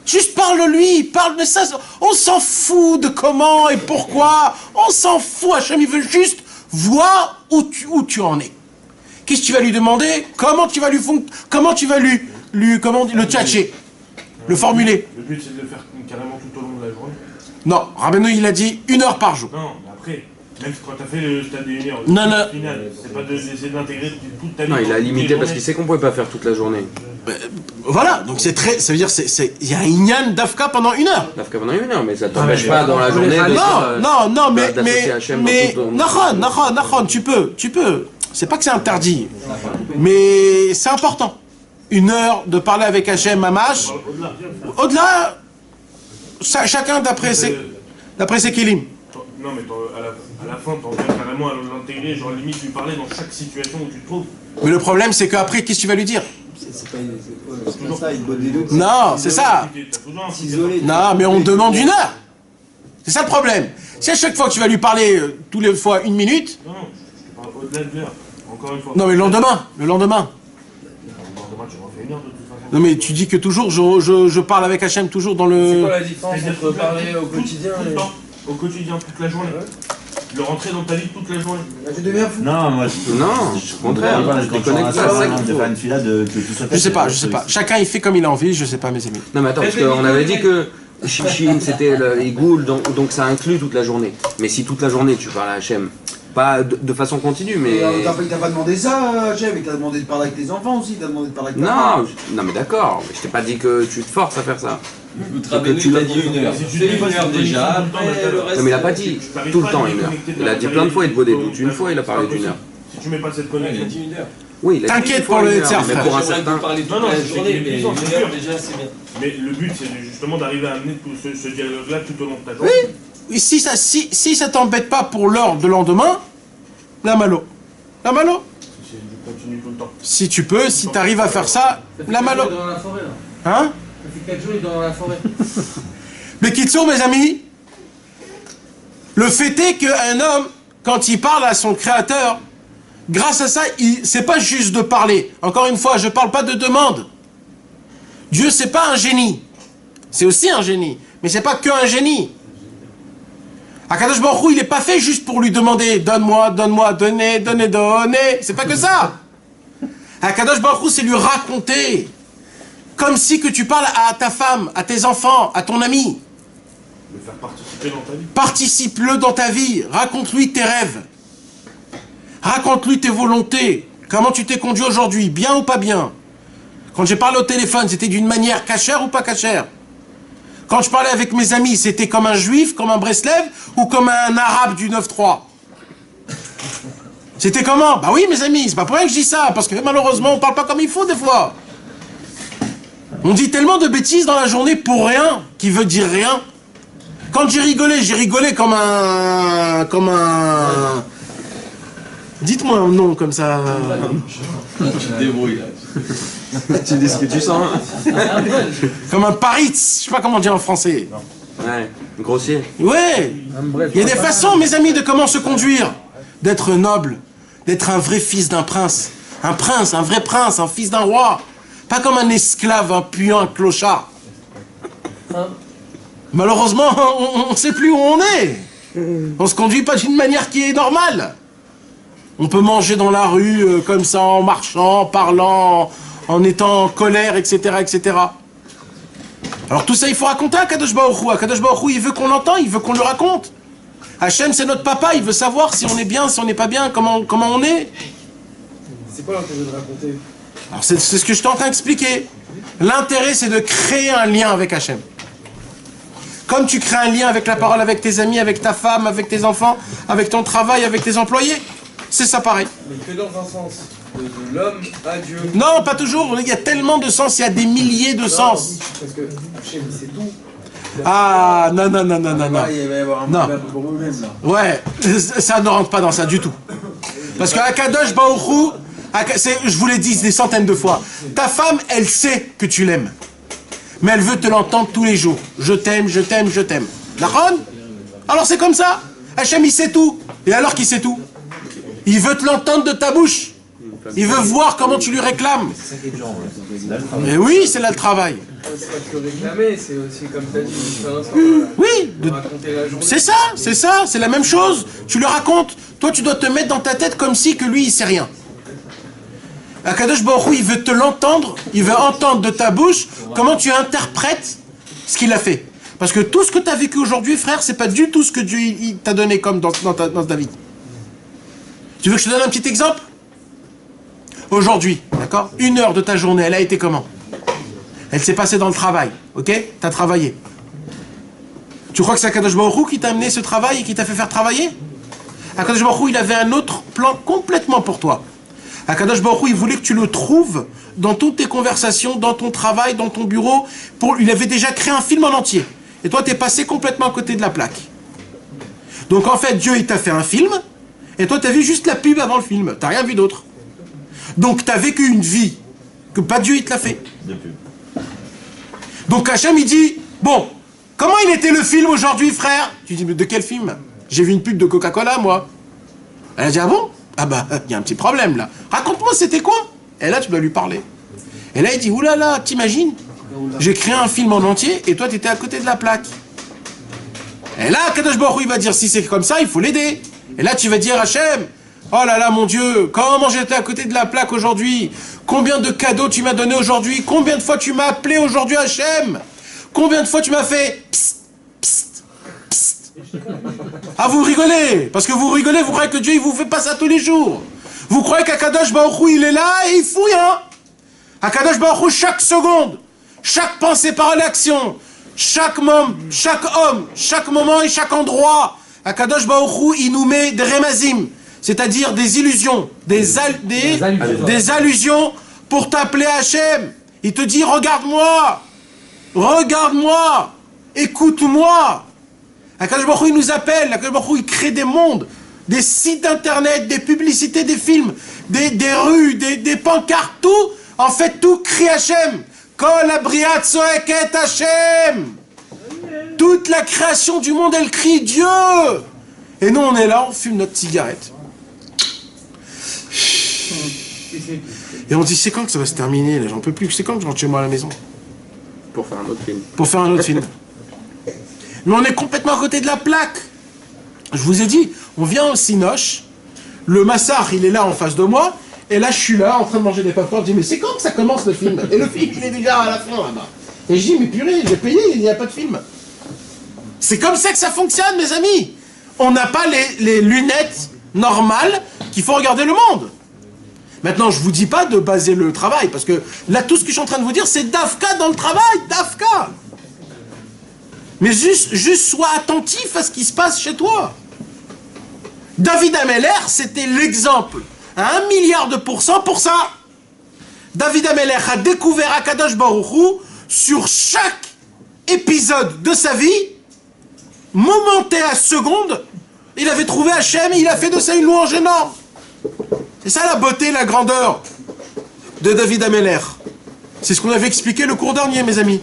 Juste parle-lui, parle de ça. On s'en fout de comment et pourquoi. On s'en fout. Hachem, il veut juste voir où tu en es. Qu'est-ce que tu vas lui demander? Comment tu vas le tchatcher, le formuler. Le but, c'est de le faire carrément tout au long de la journée. Non, Rabbeinu, il a dit 1 heure par jour. Non, mais après, même quand tu as fait le stade des 1 heure, non. final, c'est pas d'essayer d'intégrer toute ta vie. Non, il a limité parce qu'il sait qu'on pouvait pas faire toute la journée. Voilà, donc ça veut dire il y a un Inyan d'Afka pendant 1 heure. D'Afka pendant 1 heure, mais ça t'empêche pas dans la journée non, mais Nachon, tu peux. C'est pas que c'est interdit, mais c'est important. 1 heure de parler avec Hachem Mamash. Au-delà, chacun d'après ses kilim. Non, mais à la fin, t'en viens carrément à l'intégrer, genre limite lui parler dans chaque situation où tu te trouves. Mais le problème, c'est qu'après, qu'est-ce que tu vas lui dire? C'est pas ça, il boit des doutes. Non, c'est ça. Non, mais on demande 1 heure. C'est ça le problème. Si à chaque fois que tu vas lui parler, tous les fois 1 minute... Non, je parle au-delà de l'heure, encore une fois. Non, mais le lendemain. Le lendemain, tu refais 1 heure de toute façon. Non, mais tu dis que toujours, je parle avec Hachem toujours dans le... C'est quoi la différence entre parler au quotidien tout le temps, au quotidien, toute la journée. Le rentrer dans ta vie toute la journée. Tu deviens fou. Non, moi au contraire, je déconnecte ça. Je sais pas. Chacun il fait comme il a envie, je sais pas, mes amis. Non, mais attends, parce qu'on avait dit que Shishim c'était les Goul, donc ça inclut toute la journée. Mais si toute la journée tu parles à Hachem, pas de façon continue, mais. T'as pas demandé ça, Hachem, il t'a demandé de parler avec tes enfants aussi, t'as demandé de parler avec ta femme. Non, mais d'accord, mais je t'ai pas dit que tu te forces à faire ça. Tu l'as dit 1 heure. C'est 1 heure déjà, après le reste. Non, mais il a pas dit tout le temps 1 heure. Il a dit plein de fois, il te vaut des doutes. Une fois, il a parlé d'1 heure. Si tu mets pas cette connexion. Il a dit 1 heure. Oui, t'inquiète pour le Hetzer, mais pour un certain. parler toute la journée, mais 1 heure déjà, c'est bien. Mais le but, c'est justement d'arriver à amener tout ce dialogue-là tout au long de ta journée. Oui, si ça t'embête pas pour l'heure de lendemain, la malo. Si tu continues tout le temps. Si tu peux, si t'arrives à faire ça, la malo. Dans la forêt, là. Hein? Ça fait 4 jours, il est dans la forêt. Mais Kitsour, mes amis, le fait est qu'un homme, quand il parle à son créateur, grâce à ça, c'est pas juste de parler. Encore une fois, je parle pas de demande. Dieu, c'est pas un génie. C'est aussi un génie. Mais c'est pas que un génie. Akadosh Baruch Hu, il est pas fait juste pour lui demander donne-moi, donnez. C'est pas que ça. Akadosh Baruch Hu, c'est lui raconter. Comme si que tu parles à ta femme, à tes enfants, à ton ami. Le faire participer dans ta vie. Participe-le dans ta vie. Raconte-lui tes rêves. Raconte-lui tes volontés. Comment tu t'es conduit aujourd'hui, bien ou pas bien. Quand j'ai parlé au téléphone, c'était d'une manière cachère ou pas cachère. Quand je parlais avec mes amis, c'était comme un juif, comme un Breslev ou comme un arabe du 9-3. C'était comment? Bah oui, mes amis, c'est pas pour rien que je dis ça, parce que malheureusement, on parle pas comme il faut des fois. On dit tellement de bêtises dans la journée pour rien, qui veut dire rien. Quand j'ai rigolé comme un... Dites-moi un nom comme ça. Tu te débrouilles là. Tu dis ce que tu sens. Comme un paritz, je sais pas comment dire en français. Ouais, grossier. Ouais. Il y a des façons, mes amis, de comment se conduire. D'être noble, d'être un vrai fils d'un prince. Un prince, un vrai prince, un fils d'un roi. Pas comme un esclave, un puant, un clochard. Malheureusement, on ne sait plus où on est. On se conduit pas d'une manière qui est normale. On peut manger dans la rue comme ça, en marchant, en parlant, en étant en colère, etc., etc. Alors tout ça, il faut raconter à Kadosh Baruch Hu. Kadosh Baruch Hu, il veut qu'on l'entende, il veut qu'on le raconte. Hachem, c'est notre papa, il veut savoir si on est bien, si on n'est pas bien, comment on est. C'est quoi l'intérêt de raconter? Alors c'est ce que je suis en train d'expliquer. L'intérêt, c'est de créer un lien avec Hachem. Comme tu crées un lien avec la parole, avec tes amis, avec ta femme, avec tes enfants, avec ton travail, avec tes employés. C'est ça pareil. Mais que dans un sens, de l'homme à Dieu. Non, pas toujours. Il y a tellement de sens, il y a des milliers de sens. Parce que Hachem, c'est tout. Ah, non. Il va y avoir un problème là. Ouais, ça ne rentre pas dans ça du tout. Parce que Akadosh Baruch Hu, je vous l'ai dit des centaines de fois, ta femme, elle sait que tu l'aimes. Mais elle veut te l'entendre tous les jours. Je t'aime, je t'aime, je t'aime. D'accord? Alors c'est comme ça. Hachem, il sait tout. Et alors qu'il sait tout? Il veut te l'entendre de ta bouche. Il veut voir comment tu lui réclames. Et oui, c'est là le travail. C'est pas que réclamer, c'est aussi comme tu as dit. Oui, c'est ça, c'est la même chose. Tu le racontes. Toi, tu dois te mettre dans ta tête comme si que lui, il sait rien. Akadosh Baruch Hu, il veut te l'entendre, il veut entendre de ta bouche comment tu interprètes ce qu'il a fait. Parce que tout ce que tu as vécu aujourd'hui, frère, c'est pas du tout ce que Dieu t'a donné comme dans ta vie. Tu veux que je te donne un petit exemple? Aujourd'hui, d'accord? 1 heure de ta journée, elle a été comment? Elle s'est passée dans le travail, ok? T'as travaillé. Tu crois que c'est Akadosh Baruch Hu qui t'a amené ce travail et qui t'a fait faire travailler? Akadosh Baruch Hu, il avait un autre plan complètement pour toi. Akadosh Baruch Hu, il voulait que tu le trouves dans toutes tes conversations, dans ton travail, dans ton bureau. Il avait déjà créé un film en entier. Et toi, t'es passé complètement à côté de la plaque. Donc en fait, Dieu, il t'a fait un film, et toi, t'as vu juste la pub avant le film. T'as rien vu d'autre. Donc t'as vécu une vie que pas Dieu, il te l'a fait. Donc Hachem, il dit, bon, comment il était le film aujourd'hui, frère? Tu dis, mais de quel film? J'ai vu une pub de Coca-Cola, moi. Elle a dit, ah bon? Ah bah, il y a un petit problème là. Raconte-moi, c'était quoi? Et là, tu dois lui parler. Et là, il dit, oulala, t'imagines? J'ai créé un film en entier et toi, t'étais à côté de la plaque. Et là, Kadosh Baruch Hu, il va dire, si c'est comme ça, il faut l'aider. Et là, tu vas dire, Hachem, oh là là, mon Dieu, comment j'étais à côté de la plaque aujourd'hui? Combien de cadeaux tu m'as donné aujourd'hui? Combien de fois tu m'as appelé aujourd'hui, Hachem? Combien de fois tu m'as fait psst, psst, psst. Ah, vous rigolez. Parce que vous rigolez, vous croyez que Dieu, il vous fait pas ça tous les jours. Vous croyez qu'Akadosh Baruch Hu, il est là et il fouille, hein? Akadosh Baruch Hu, chaque seconde, chaque pensée, parole, action, chaque homme, chaque moment et chaque endroit, Akadosh Baruch Hu, il nous met des remazim, c'est-à-dire des illusions, des allusions pour t'appeler Hachem. Il te dit, regarde-moi, écoute-moi. Akadosh Baruch Hu, il nous appelle, Akadosh Baruch Hu, il crée des mondes, des sites internet, des publicités, des films, des rues, des pancartes, tout, en fait, tout crie Hachem. Kol abriat soeket Hachem. Toute la création du monde, elle crie Dieu. Et nous, on est là, on fume notre cigarette. Et on dit, c'est quand que ça va se terminer, là, j'en peux plus, c'est quand que je rentre chez moi à la maison? Pour faire un autre film. Pour faire un autre film. Mais on est complètement à côté de la plaque. Je vous ai dit, on vient au Cinoche, le massar, il est là en face de moi, et là, je suis là, en train de manger des popcorn, je dis, mais c'est quand que ça commence le film? Et le film, il est déjà à la fin, là-bas. Et je dis, mais purée, j'ai payé, il n'y a pas de film. C'est comme ça que ça fonctionne, mes amis. On n'a pas les lunettes normales qu'il faut regarder le monde. Maintenant, je vous dis pas de baser le travail, parce que là, tout ce que je suis en train de vous dire, c'est Dafka dans le travail, Dafka. Mais juste sois attentif à ce qui se passe chez toi. David Ameller, c'était l'exemple à 1 milliard de % pour ça. David Ameller a découvert Akadosh Baruch Hu sur chaque épisode de sa vie, momentaire à seconde, il avait trouvé Hachem et il a fait de ça une louange énorme. C'est ça la beauté, la grandeur de David Ameller. C'est ce qu'on avait expliqué le cours dernier, mes amis,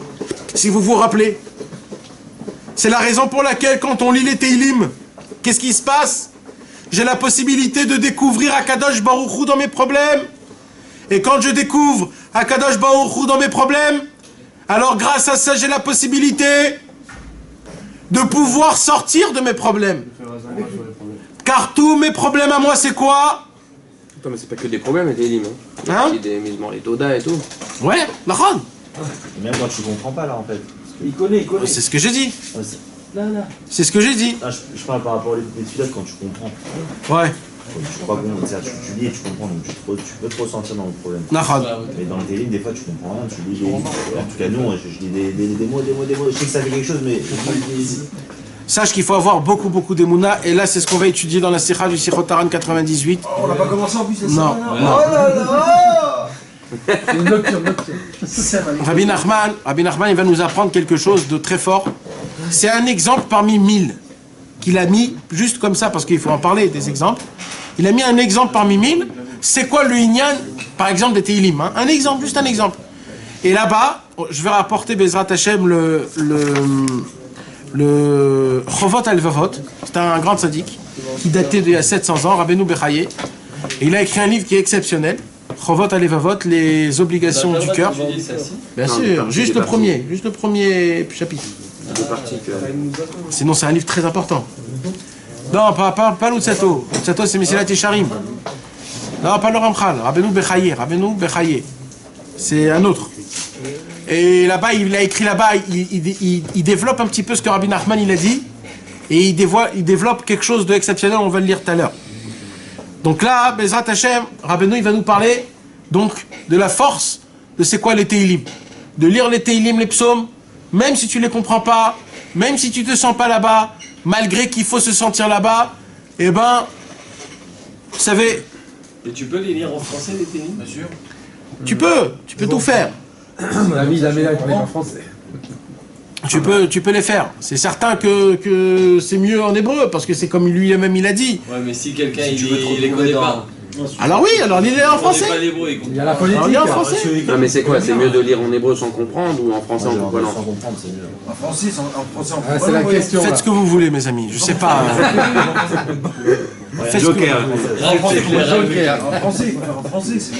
si vous vous rappelez. C'est la raison pour laquelle, quand on lit les Teilim, qu'est-ce qui se passe? J'ai la possibilité de découvrir Akadosh Baruch Hu dans mes problèmes. Et quand je découvre Akadosh Baruch Hu dans mes problèmes, Alors grâce à ça, j'ai la possibilité de pouvoir sortir de mes problèmes. Car tous mes problèmes à moi, c'est quoi? Attends, mais c'est pas que des problèmes, les Télim. Hein? C'est des misements, les Toda et tout. Ouais, la ronde. Même quand tu comprends pas là en fait. Il connaît. C'est ce que j'ai dit. Ouais, C'est ce que j'ai dit. je parle par rapport aux filotes quand tu comprends. Ouais. Tu crois bon, tu lis et tu comprends, donc tu peux te ressentir dans le problème. La ronde. Mais dans le télim, des fois tu comprends rien, tu lis des... En tout cas nous, je lis des mots, je sais que ça fait quelque chose, mais... Sache qu'il faut avoir beaucoup d'émouna, et là c'est ce qu'on va étudier dans la Sikha du Sikhotaran 98. Oh, on n'a pas commencé en plus la Non. semaine. Oh là là. C'est une nocturne. Rabbi Nachman, il va nous apprendre quelque chose de très fort. C'est un exemple parmi 1000 qu'il a mis, juste comme ça, parce qu'il faut en parler des exemples. Il a mis un exemple parmi 1000. C'est quoi le Inyan, par exemple, des Teilim, hein? Un exemple, juste un exemple. Et là-bas, je vais rapporter Bezrat Hashem le Chovot al-Vavot. C'est un grand tzaddik qui datait d'il y a 700 ans, Rabbeinu Bechaye. Et il a écrit un livre qui est exceptionnel. Chovot al-Vavot, les obligations du cœur. Bien sûr, juste le premier chapitre. Sinon, c'est un livre très important. Non, pas l'Utsato. L'Utsato, c'est Mesilat Yesharim. Non, pas le Ramchal. Rabbeinu Bechaye. C'est un autre. Et là-bas, il a écrit là-bas, il développe un petit peu ce que Rabbi Nachman il a dit. Et il développe quelque chose d'exceptionnel, on va le lire tout à l'heure. Donc là, Bezrat Hashem, Rabbeinu, il va nous parler donc de la force de c'est quoi les Teilim. De lire les Teilim, les psaumes, même si tu les comprends pas, même si tu te sens pas là-bas, malgré qu'il faut se sentir là-bas, eh ben, vous savez... Et tu peux les lire en français, les Teilim? Bien sûr. Tu peux tout faire. L'ami d'Amélia, il parlait pas français. Tu peux les faire. C'est certain que c'est mieux en hébreu, parce que c'est comme lui-même il a dit. Ouais, mais si quelqu'un il les connaît pas. Alors oui, alors lisez en français. Il y a la politique. Alors, en français. Non, mais c'est quoi? C'est mieux de lire en hébreu sans comprendre ou en français en comprenant? Sans comprendre, c'est mieux. En français, C'est la question. Faites ce que vous voulez, mes amis. Je sais pas. Faites ce que vous voulez. En français, c'est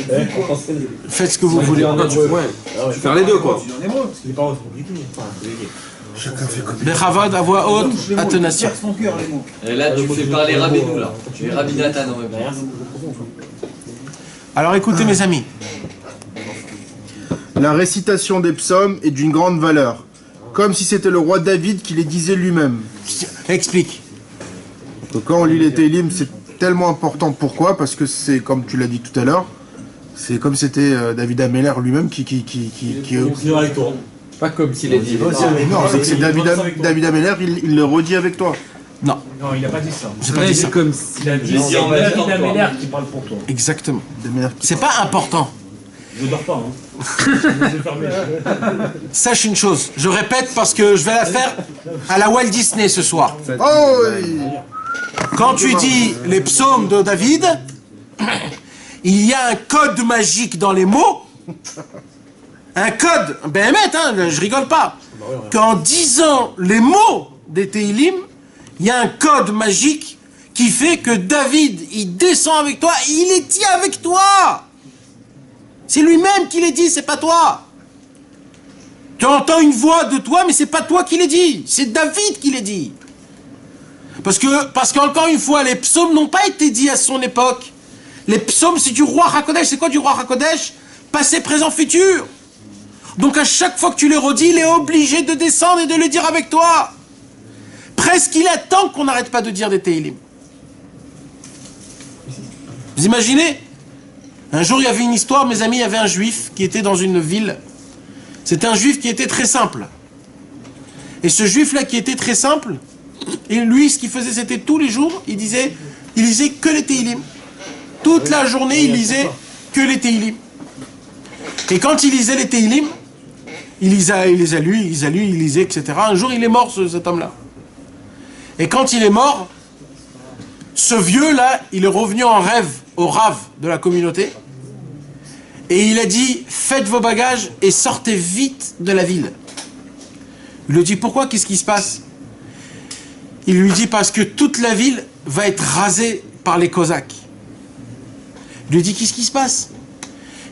Faites ce que vous voulez. Tu peux faire les deux, quoi. en hébreu. Les paroles sont compliquées. Chacun fait comme Bechavod à voix haute, attenation. Ton cœur, les mots. Et là, tu fais parler Rabbeinu, là. Tu es Rabbi Nathan en même temps. Alors écoutez, mes amis. La récitation des psaumes est d'une grande valeur, comme si c'était le roi David qui les disait lui-même. Explique. Donc quand on lit les Télim, c'est tellement important. Pourquoi? Parce que c'est, comme tu l'as dit tout à l'heure, c'est comme c'était David Ameller lui-même qui avec toi. Pas comme s'il est dit. Non, c'est que c'est David Ameller, il le redit avec toi. Non. Non, il a pas dit ça. J'ai pas dit ça. Comme Il a dit c'est David Améler qui parle pour toi. Exactement. C'est pas important. Je dors pas, hein. Je vais fermer. Sache une chose. Je répète parce que je vais la faire à la Walt Disney ce soir. Oh oui. Quand tu dis les psaumes de David, il y a un code magique dans les mots. Un code, ben hein, je rigole pas. Qu'en disant les mots des Teilim, il y a un code magique qui fait que David, il descend avec toi, il les dit avec toi. C'est lui-même qui les dit, c'est pas toi. Tu entends une voix de toi, mais c'est pas toi qui les dit, c'est David qui les dit. Parce qu'encore une fois, les psaumes n'ont pas été dits à son époque. Les psaumes, c'est du roi HaKodesh. C'est quoi du roi HaKodesh? Passé, présent, futur. Donc à chaque fois que tu les redis, il est obligé de descendre et de le dire avec toi. Presque il attend qu'on n'arrête pas de dire des Teilim. Vous imaginez? Un jour, il y avait une histoire, mes amis, il y avait un juif qui était dans une ville. C'était un juif qui était très simple. Et ce juif-là qui était très simple, et lui, ce qu'il faisait, c'était tous les jours, il lisait que les Teilim. Toute la journée, il lisait que les Teilim. Et quand il lisait les Teilim, il les a lus, il lisait, etc. Un jour, il est mort, cet homme-là. Et quand il est mort, ce vieux-là, il est revenu en rêve au Rav de la communauté. Et il a dit, faites vos bagages et sortez vite de la ville. Il lui dit, pourquoi? Qu'est-ce qui se passe? Il lui dit, parce que toute la ville va être rasée par les Cosaques. Il lui dit, qu'est-ce qui se passe?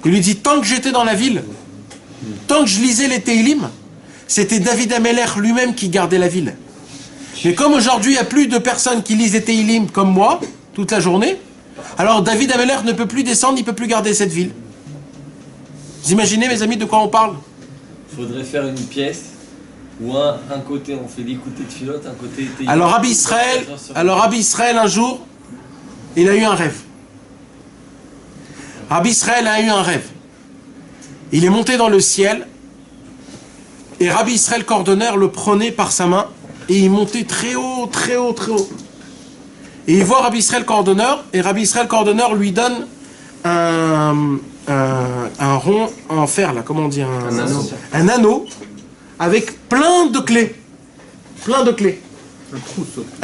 Il lui dit, tant que j'étais dans la ville, Tant que je lisais les Teilim, c'était David Ameller lui-même qui gardait la ville. Mais comme aujourd'hui, il n'y a plus de personnes qui lisent les Teilim comme moi, toute la journée, alors David Ameller ne peut plus descendre, il ne peut plus garder cette ville. Vous imaginez, mes amis, de quoi on parle? Il faudrait faire une pièce où un côté on fait l'écouter de filote, un côté Teilim. Alors Rabbi Israël, un jour, il a eu un rêve. Rabbi Israël a eu un rêve. Il est monté dans le ciel et Rabbi Israël Cordonneur le prenait par sa main et il montait très haut, très haut, très haut. Et il voit Rabbi Israël Cordonneur et Rabbi Israël Cordonneur lui donne un rond en fer, là, comment on dit, un anneau avec plein de clés. Plein de clés.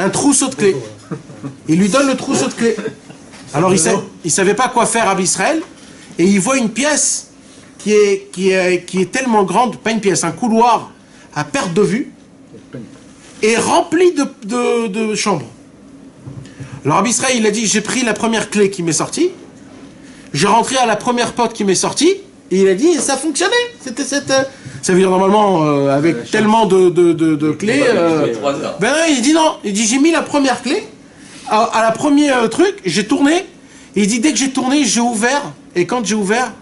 Un trousseau de clés. Il lui donne le trousseau de clés. Alors il savait pas quoi faire Rabbi Israël et il voit une pièce qui est tellement grande, pas une pièce, un couloir à perte de vue et rempli de chambres. Alors Rabbi Israël, il a dit, j'ai pris la première clé qui m'est sortie, j'ai rentré à la première porte qui m'est sortie, et il a dit, et ça fonctionnait. Ça veut dire normalement, avec tellement de clés... ben non, il dit non, il dit, j'ai mis la première clé, à la première truc, j'ai tourné, et il dit, dès que j'ai tourné, j'ai ouvert, et quand j'ai ouvert,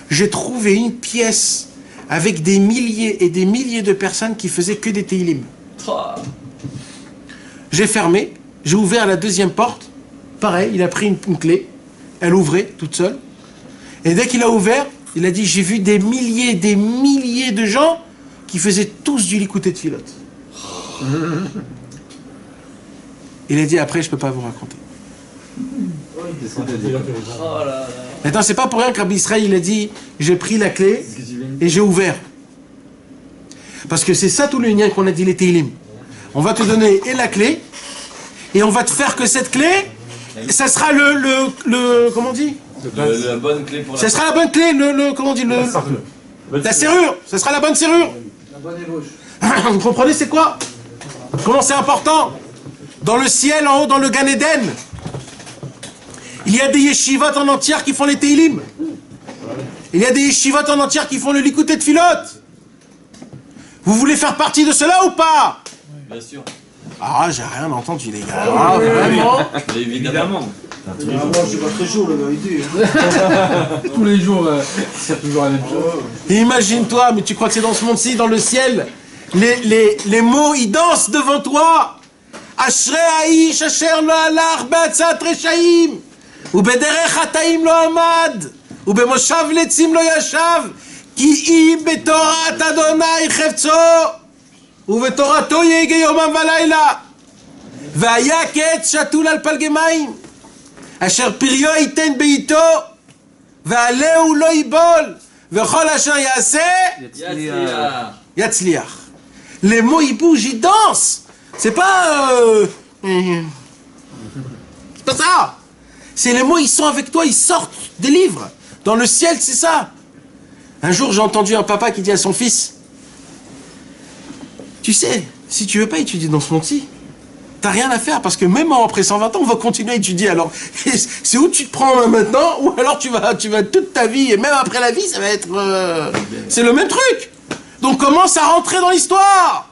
j'ai trouvé une pièce avec des milliers et des milliers de personnes qui faisaient que des Teilim. J'ai fermé, j'ai ouvert la deuxième porte, pareil, il a pris une clé, elle ouvrait toute seule, et dès qu'il a ouvert, il a dit, j'ai vu des milliers de gens qui faisaient tous du Likouté de Filote. Il a dit, après, je peux pas vous raconter. Maintenant, c'est pas pour rien que Rabbi Israël, il a dit, j'ai pris la clé et j'ai ouvert. Parce que c'est ça tout le lien qu'on a dit les Teilim. On va te donner et la clé, et on va te faire que cette clé, ça sera comment on dit, la bonne clé pour ça sera la bonne clé, comment on dit, la serrure, ça sera la bonne serrure. La bonne ébauche. Vous comprenez c'est quoi? Comment c'est important? Dans le ciel, en haut, dans le Gan Eden, il y a des yeshivot en entière qui font les Teilim. Il y a des yeshivot en entière qui font le Likouté de Filote. Vous voulez faire partie de cela ou pas? Bien sûr. Ah, j'ai rien entendu, les gars. Ah, vraiment? Évidemment. Moi, je vois très chaud, la vérité. Tous les jours, c'est toujours la même chose. Imagine-toi, mais tu crois que c'est dans ce monde-ci, dans le ciel, les mots, ils dansent devant toi. Ashrei ha'ish asher lo halach be'atzat reshaim, u'bederech hataim lo amad, u'bemoshav letzim lo yashav, ki im betorat Adonai chefzo, u'betorato yege yomam v'layla, ve'haya k'etz shatul al palgei mayim, asher piryo yiten beito, ve'aleu lo yibol, ve'chol asher yaseh, yatzliach. Les mots, ils bougent, ils dansent. C'est pas... c'est pas ça. C'est les mots, ils sont avec toi, ils sortent des livres. Dans le ciel, c'est ça. Un jour, j'ai entendu un papa qui dit à son fils, tu sais, si tu veux pas étudier dans ce monde-ci, t'as rien à faire, parce que même après 120 ans, on va continuer à étudier. Alors, c'est où tu te prends maintenant, ou alors tu vas toute ta vie, et même après la vie, ça va être... c'est le même truc. Donc commence à rentrer dans l'histoire.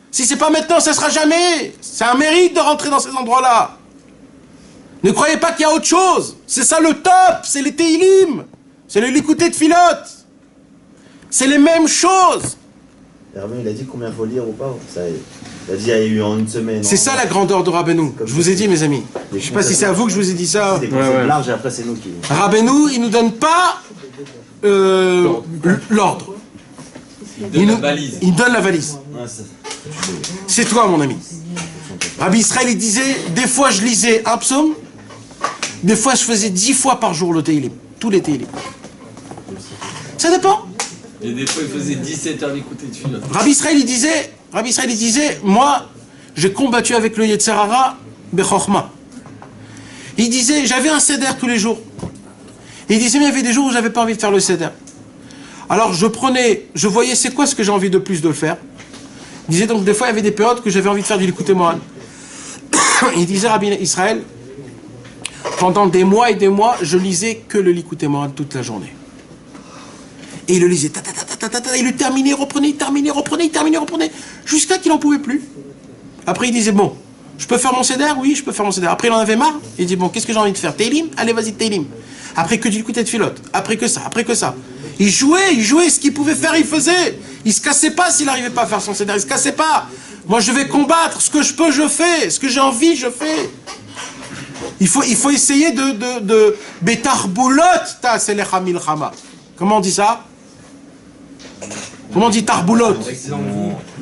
Si c'est pas maintenant, ça sera jamais. C'est un mérite de rentrer dans ces endroits-là. Ne croyez pas qu'il y a autre chose. C'est ça le top, c'est les Teilim. C'est le Likouté de Filote. C'est les mêmes choses. Hervé, il a dit combien il faut lire ou pas ça, il a dit il y a eu en une semaine. C'est ça la grandeur de Rabbeinu. Je vous ai dit, mes amis. Je sais pas si c'est à vous que je vous ai dit ça. C'est des concepts larges et après c'est nous qui... Rabbeinu, il nous donne pas l'ordre. Il donne la valise. C'est toi, mon ami. Rabbi Israël, il disait, des fois je lisais un psaume, des fois je faisais 10 fois par jour le Teilim, tous les Teilim. Ça dépend. Et des fois il faisait 17 heures d'écouter de Filote. Rabbi Israël, il disait, moi, j'ai combattu avec le Yetzer Hara Bechorma. Il disait, j'avais un seder tous les jours. Et il disait, mais il y avait des jours où j'avais pas envie de faire le seder. Alors je voyais c'est quoi ce que j'ai envie de plus de le faire. Il disait donc des fois il y avait des périodes que j'avais envie de faire du Likouté Moharan. Il disait Rabbi Israël, pendant des mois et des mois, je lisais que le Likouté Moharan toute la journée. Et il le lisait, il le terminait, reprenait, jusqu'à qu'il n'en pouvait plus. Après, il disait, bon, je peux faire mon céder? Oui, je peux faire mon céder. Après, il en avait marre. Il dit, bon, qu'est-ce que j'ai envie de faire? Télim? Allez, vas-y, Télim. Après que du écoutais de filote. Après que ça. Il jouait, ce qu'il pouvait faire, il faisait. Il se cassait pas s'il n'arrivait pas à faire son céder, il se cassait pas. Moi, je vais combattre, ce que je peux, je fais. Ce que j'ai envie, je fais. Il faut essayer de Betarboulot, ta selecha milchama. Comment on dit ça? Comment on dit tarboulot?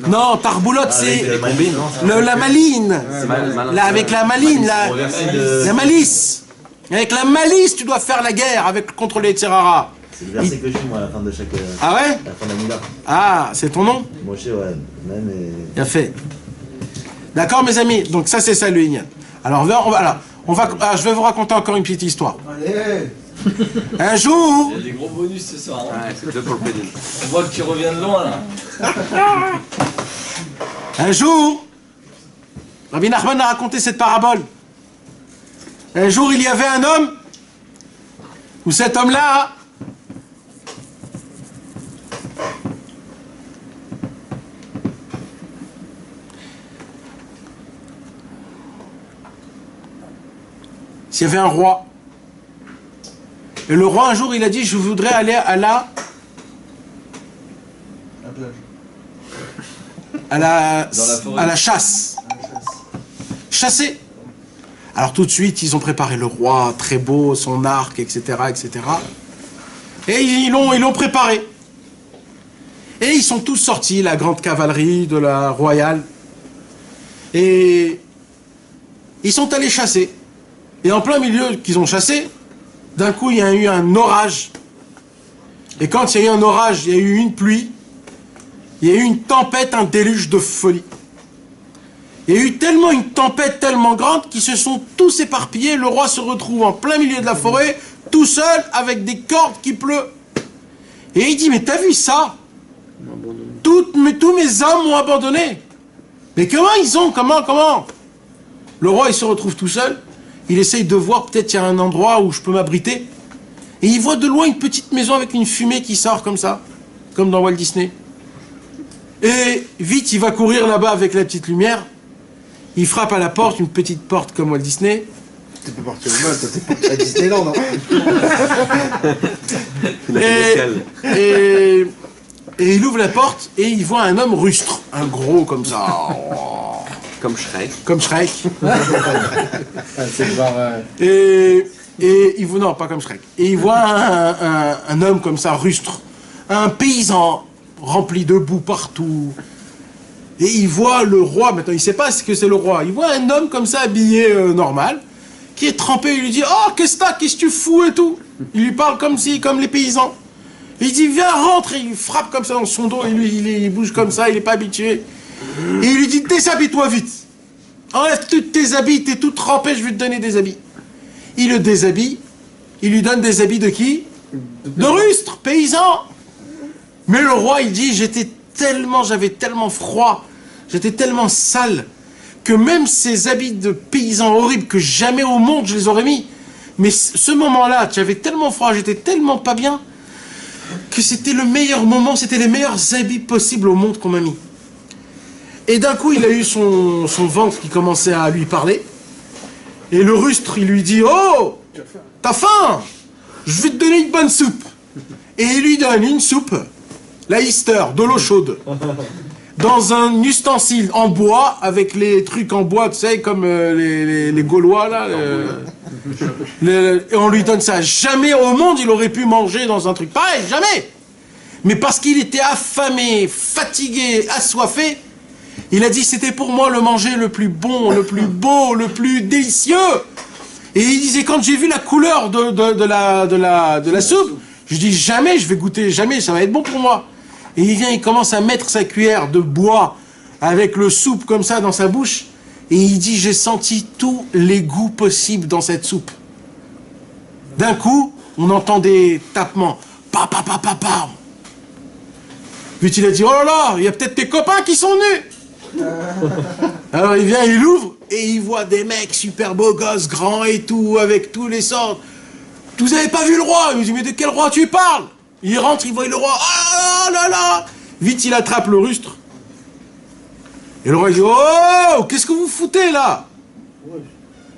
Non, tarboulot, c'est la maline. Là, avec la maline, la malice. Avec la malice, tu dois faire la guerre contre les Tzerara. C'est le verset que je suis, moi, à la fin de chaque... Ah ouais? À la fin d'Amida. Ah, c'est ton nom? Moshe, ouais. Même Bien fait. D'accord, mes amis? Donc ça, c'est ça, le Inyan. Alors, je vais vous raconter encore une petite histoire. Allez. Un jour... Il y a des gros bonus ce soir. Hein. Ouais, c'est deux pour le pédale. On voit que tu reviens de loin, là. Un jour, Rabbi Nachman a raconté cette parabole. Un jour, il y avait un homme, où cet homme-là... S'il y avait un roi, et le roi un jour il a dit je voudrais aller à la chasse. Chasser. Alors tout de suite ils ont préparé le roi, très beau, son arc, etc. etc. Et ils l'ont préparé. Et ils sont tous sortis, la grande cavalerie de la royale. Et ils sont allés chasser. Et en plein milieu qu'ils ont chassé, d'un coup il y a eu un orage. Et quand il y a eu un orage, il y a eu une pluie, il y a eu une tempête, un déluge de folie. Il y a eu tellement une tempête tellement grande qu'ils se sont tous éparpillés. Le roi se retrouve en plein milieu de la forêt, tout seul, avec des cordes qui pleuvent. Et il dit, mais t'as vu ça? Tous mes hommes m'ont abandonné. Mais comment? Le roi il se retrouve tout seul. Il essaye de voir, peut-être il y a un endroit où je peux m'abriter. Et il voit de loin une petite maison avec une fumée qui sort comme ça, comme dans Walt Disney. Et vite, il va courir là-bas avec la petite lumière. Il frappe à la porte, une petite porte comme Walt Disney. T'es pas parti au mal, toi t'es parti à Disneyland, non? Et il ouvre la porte et il voit un homme rustre, un gros comme ça. Comme Shrek. Comme Shrek. C'est et il voit, non, pas comme Shrek. Et il voit un homme comme ça, rustre. Un paysan rempli de boue partout. Et il voit le roi, maintenant il sait pas ce que c'est le roi. Il voit un homme comme ça, habillé normal, qui est trempé. Il lui dit, oh, qu'est-ce que tu fous et tout. Il lui parle comme les paysans. Et il dit, viens, rentre. Et il frappe comme ça dans son dos. Et lui, il bouge comme ça, il n'est pas habitué. Et il lui dit, déshabille-toi vite. Enlève tous tes habits, t'es tout trempé, je vais te donner des habits. Il le déshabille. Il lui donne des habits de qui? De rustre, paysan. Mais le roi, il dit, j'avais tellement froid, j'étais tellement sale, que même ces habits de paysan horribles que jamais au monde je les aurais mis. Mais ce moment-là, j'avais tellement froid, j'étais tellement pas bien, que c'était le meilleur moment, c'était les meilleurs habits possibles au monde qu'on m'a mis. Et d'un coup, il a eu son ventre qui commençait à lui parler. Et le rustre, il lui dit, oh, t'as faim? Je vais te donner une bonne soupe. Et il lui donne une soupe, la Easter, de l'eau chaude, dans un ustensile en bois, avec les trucs en bois, tu sais, comme les Gaulois, là. Et on lui donne ça. Jamais au monde, il aurait pu manger dans un truc pareil, jamais. Mais parce qu'il était affamé, fatigué, assoiffé, il a dit, c'était pour moi le manger le plus bon, le plus beau, le plus délicieux. Et il disait, quand j'ai vu la couleur de la soupe, je dis, jamais je vais goûter, jamais, ça va être bon pour moi. Et il vient, il commence à mettre sa cuillère de bois avec le soupe comme ça dans sa bouche. Et il dit, j'ai senti tous les goûts possibles dans cette soupe. D'un coup, on entend des tapements. Pa, pa, pa, pa, pa. Puis il a dit, oh là là, il y a peut-être tes copains qui sont venus. Alors il vient, il ouvre, et il voit des mecs super beaux gosses, grands et tout, avec tous les sortes. Vous avez pas vu le roi? Il me dit, mais de quel roi tu parles? Il rentre, il voit le roi. Ah, là là. Vite, il attrape le rustre. Et le roi il dit, oh, qu'est-ce que vous foutez là?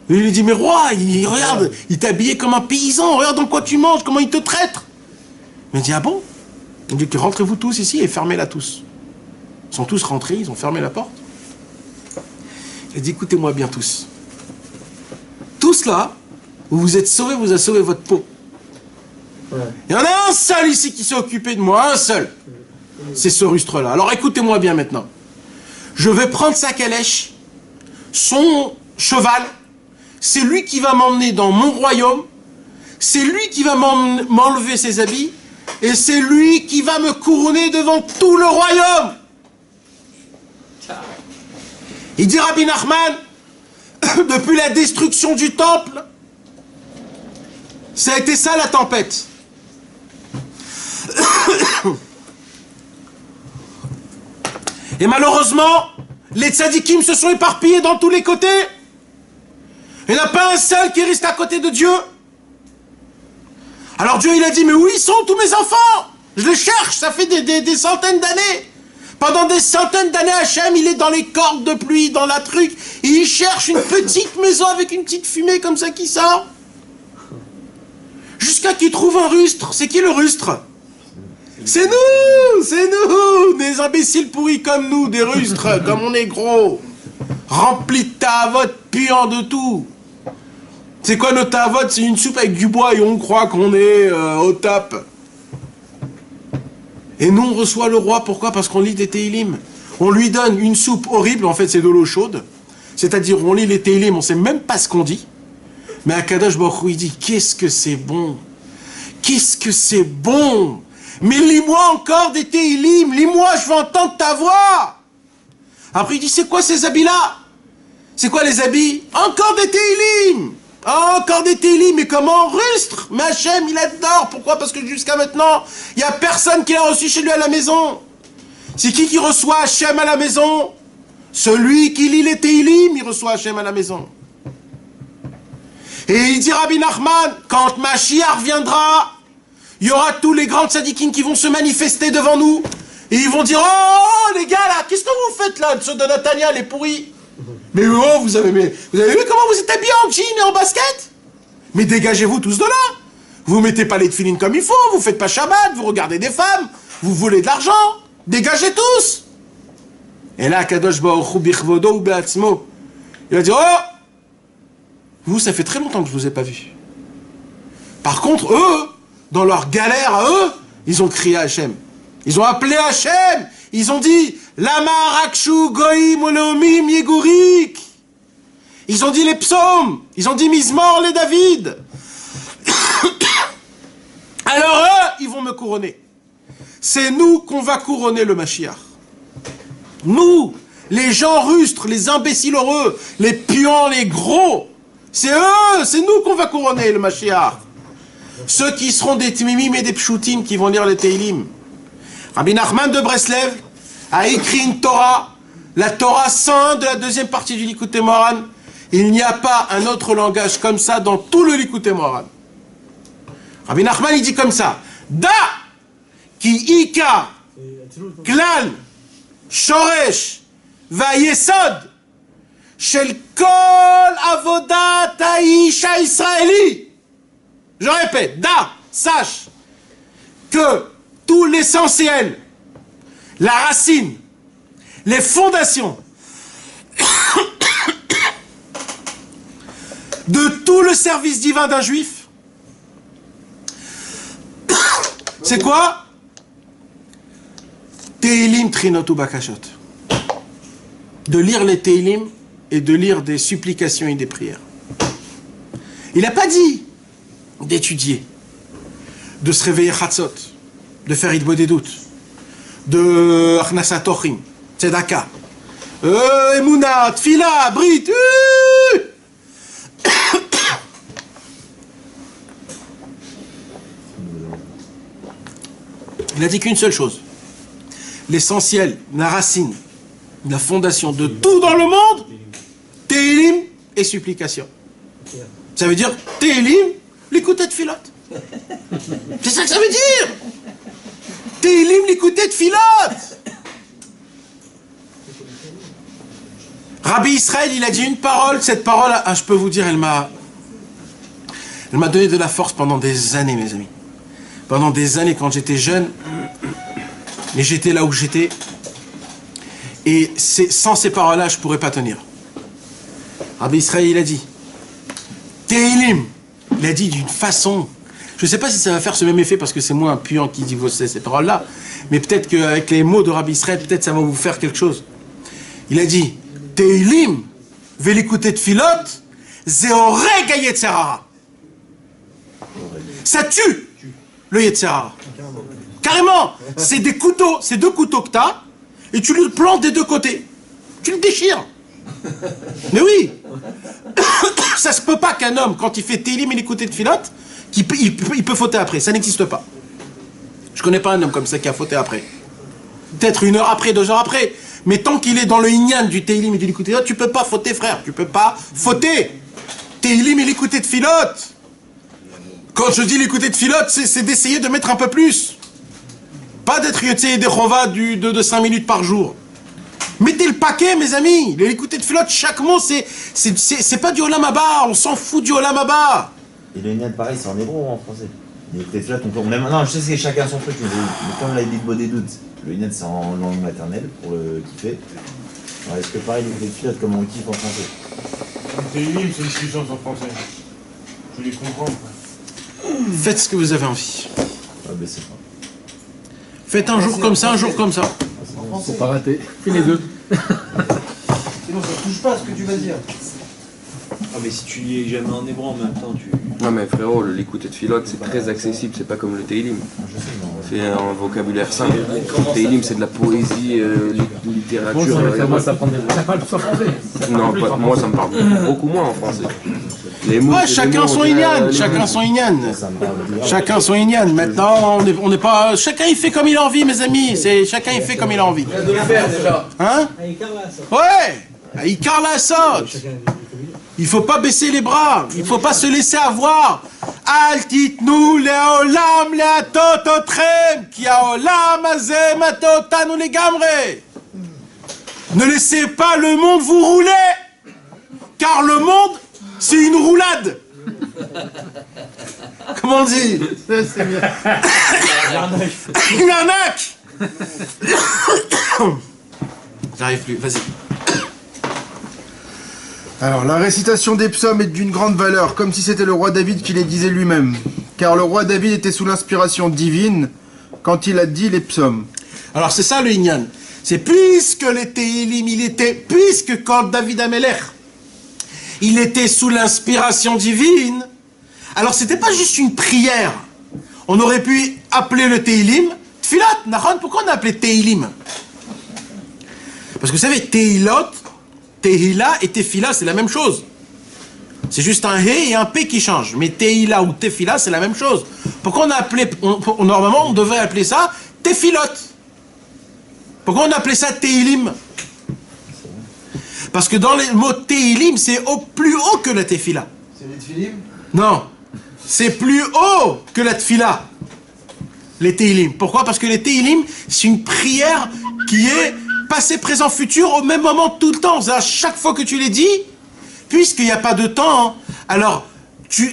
Et il lui dit, mais roi, regarde, il t'a habillé comme un paysan, regarde dans quoi tu manges, comment il te traite. Il dit, ah bon? Il dit, rentrez-vous tous ici et fermez-la tous. Ils sont tous rentrés, ils ont fermé la porte. Il dit, écoutez-moi bien tous. Tous là, vous vous êtes sauvés, vous avez sauvé votre peau. Il y en a un seul ici qui s'est occupé de moi, un seul. C'est ce rustre-là. Alors écoutez-moi bien maintenant. Je vais prendre sa calèche, son cheval, c'est lui qui va m'emmener dans mon royaume, c'est lui qui va m'enlever ses habits, et c'est lui qui va me couronner devant tout le royaume. Il dit Rabbi Nachman, depuis la destruction du temple, ça a été ça la tempête. Et malheureusement, les tzadikim se sont éparpillés dans tous les côtés. Il n'y en a pas un seul qui reste à côté de Dieu. Alors Dieu, il a dit, mais où ils sont tous mes enfants? Je les cherche, ça fait des centaines d'années. Pendant des centaines d'années, Hachem, il est dans les cordes de pluie, dans la truc, et il cherche une petite maison avec une petite fumée comme ça qui sort. Jusqu'à qu'il trouve un rustre. C'est qui le rustre? C'est nous, des imbéciles pourris comme nous, des rustres, comme on est gros, remplis de tavot, puant de tout. C'est quoi notre tavot? C'est une soupe avec du bois et on croit qu'on est au top. Et nous, on reçoit le roi, pourquoi? Parce qu'on lit des Téhilim. On lui donne une soupe horrible, en fait c'est de l'eau chaude. C'est-à-dire, on lit les Téhilim, on sait même pas ce qu'on dit. Mais Akadosh Baruch Hu, il dit, qu'est-ce que c'est bon! Qu'est-ce que c'est bon! Mais lis-moi encore des Téhilim, lis-moi, je veux entendre ta voix. Après il dit, c'est quoi ces habits-là? C'est quoi les habits? Encore des Téhilim. Encore des Téhilim, mais comment? Rustre. Mais Hachem, il adore. Pourquoi? Parce que jusqu'à maintenant, il n'y a personne qui l'a reçu chez lui à la maison. C'est qui reçoit Hachem à la maison? Celui qui lit les Téhilim, il reçoit Hachem à la maison. Et il dit Rabbi Nachman, quand Mashiach viendra, il y aura tous les grands tzadikim qui vont se manifester devant nous. Et ils vont dire, oh les gars là, qu'est-ce que vous faites là, ceux de Natania, les pourris? Mais oh, vous avez vu comment vous êtes habillés en jean et en basket? Mais dégagez-vous tous de là. Vous mettez pas les tefilines comme il faut, vous faites pas Shabbat, vous regardez des femmes, vous volez de l'argent. Dégagez tous. Et là, Kadosh Baruch Hu bichvodo be'atzmo, il va dire, oh, vous, ça fait très longtemps que je vous ai pas vu. Par contre, eux, dans leur galère à eux, ils ont crié à Hachem. Ils ont appelé Hachem. Ils ont dit Lama Rakshu Goïm Oleomim Yegurik. Ils ont dit les psaumes. Ils ont dit Mizmor les David. Alors eux, ils vont me couronner. C'est nous qu'on va couronner le Mashiach. Nous, les gens rustres, les imbéciles heureux, les puants, les gros. C'est eux, c'est nous qu'on va couronner le Mashiach. Ceux qui seront des Tmimim et des Pshutim qui vont lire les Téhilim. Rabbi Nachman de Breslev a écrit une Torah, la Torah 101 de la deuxième partie du Likutei Moharan. Il n'y a pas un autre langage comme ça dans tout le Likutei Moharan. Rabbi Nachman il dit comme ça, Da ki ika klal shoresh vayesod shel kol avodat ha'ish ha'israeli. Je répète, Da, sache que tout l'essentiel, la racine, les fondations de tout le service divin d'un juif, c'est quoi? Téhilim Trinotu Bakashot. De lire les Téhilim et de lire des supplications et des prières. Il n'a pas dit d'étudier, de se réveiller Chatzot, de faire Idbo des doutes, de Achnasat Tochim, Tzedaka, Emouna, Tfila, Brit. Il n'a dit qu'une seule chose. L'essentiel, la racine, la fondation de tout dans le monde, Téhilim et supplication. Ça veut dire Téhilim, l'écoute de filote. C'est ça que ça veut dire. Teilim l'écouter de filote. Rabbi Israël, il a dit une parole, cette parole, je peux vous dire, elle m'a donné de la force pendant des années, mes amis. Pendant des années, quand j'étais jeune, mais j'étais là où j'étais, et sans ces paroles-là, je ne pourrais pas tenir. Rabbi Israël, il a dit, Teilim, il a dit d'une façon, je ne sais pas si ça va faire ce même effet, parce que c'est moi un puant qui dit ces paroles-là, mais peut-être qu'avec les mots de Rabbi Israël, peut-être ça va vous faire quelque chose. Il a dit, Teilim, l'écouter de filote, Zéorega Yetzerara. Ça tue le Yetzerara. Carrément, c'est des couteaux, c'est deux couteaux que tu as, et tu le plantes des deux côtés. Tu le déchires. Mais oui. Ça se peut pas qu'un homme, quand il fait Teilim et l'écouter de filote, il peut fauter après. Ça n'existe pas. Je connais pas un homme comme ça qui a fauté après. Peut-être 1 heure après, 2 heures après. Mais tant qu'il est dans le Inyan du Teilim et de l'écouter de filote, tu peux pas fauter, frère. Tu peux pas fauter. Teilim et l'écouter de filote. Quand je dis l'écouter de filote, c'est d'essayer de mettre un peu plus. Pas d'être yotzei des chova de 5 minutes par jour. Mettez le paquet, mes amis. L'écouter de filote, chaque mot, c'est pas du olam haba. On s'en fout du olam haba. Et le Inyan, pareil, c'est en hébreu ou en français? L'écouter de filote, non, je sais que chacun son truc, mais comme l'a dit de des doutes, le Inyan, c'est en langue maternelle pour le kiffer. Alors, est-ce que pareil, l'écouter de filote, comme on le kiffe en français? C'est une ligne, c'est une discussion en français. Je les comprends. Faites ce que vous avez envie. Ah, ben c'est pas. Faites un jour comme ça, un jour comme ça. Faut pas rater. Fais les deux. Sinon, ça touche pas à ce que tu vas dire. Ah mais si tu lis jamais en hébreu en même temps, tu... Non mais frérot, l'écouter de filote, c'est très accessible, c'est pas comme le Teilim. C'est un vocabulaire simple. Le Teilim, c'est de la poésie, littérature. Moi, ça prend des... Ça parle tout en français. Non, moi ça me parle beaucoup moins en français. Ouais, chacun son Inyan, chacun son Inyan. Chacun son Inyan. Maintenant, on n'est pas... Chacun il fait comme il a envie, mes amis. Chacun il fait comme il a envie. Il a de le faire déjà. Hein? Ouais, Ikar la sot. Il faut pas baisser les bras. Il faut pas se laisser avoir. Al titnu leolam leatot otrem ki haolam hazeh matotanu legamre. Ne laissez pas le monde vous rouler, car le monde c'est une roulade. Comment on dit? C'est bien. Une arnaque. J'arrive plus, vas-y. Alors, la récitation des psaumes est d'une grande valeur, comme si c'était le roi David qui les disait lui-même. Car le roi David était sous l'inspiration divine quand il a dit les psaumes. Alors, c'est ça le Inyan. C'est puisque les Teilim, puisque quand David Amelech, il était sous l'inspiration divine, alors c'était pas juste une prière. On aurait pu appeler le Teilim Tfilat. Nahon, pourquoi on a appelé Teilim? Parce que vous savez, Teilot, Tehila et Tefila, c'est la même chose. C'est juste un He et un P qui changent. Mais Tehila ou Tefila, c'est la même chose. Pourquoi on a appelé... Normalement, on devrait appeler ça Tefilot. Pourquoi on a appelé ça Teilim? Parce que dans les mots Teilim, c'est plus haut que la Tefila. C'est les Tfilim? Non. C'est plus haut que la Tefila. Les Teilim. Pourquoi? Parce que les Teilim, c'est une prière qui est passé, présent, futur au même moment tout le temps. À chaque fois que tu les dis, puisqu'il n'y a pas de temps, hein, alors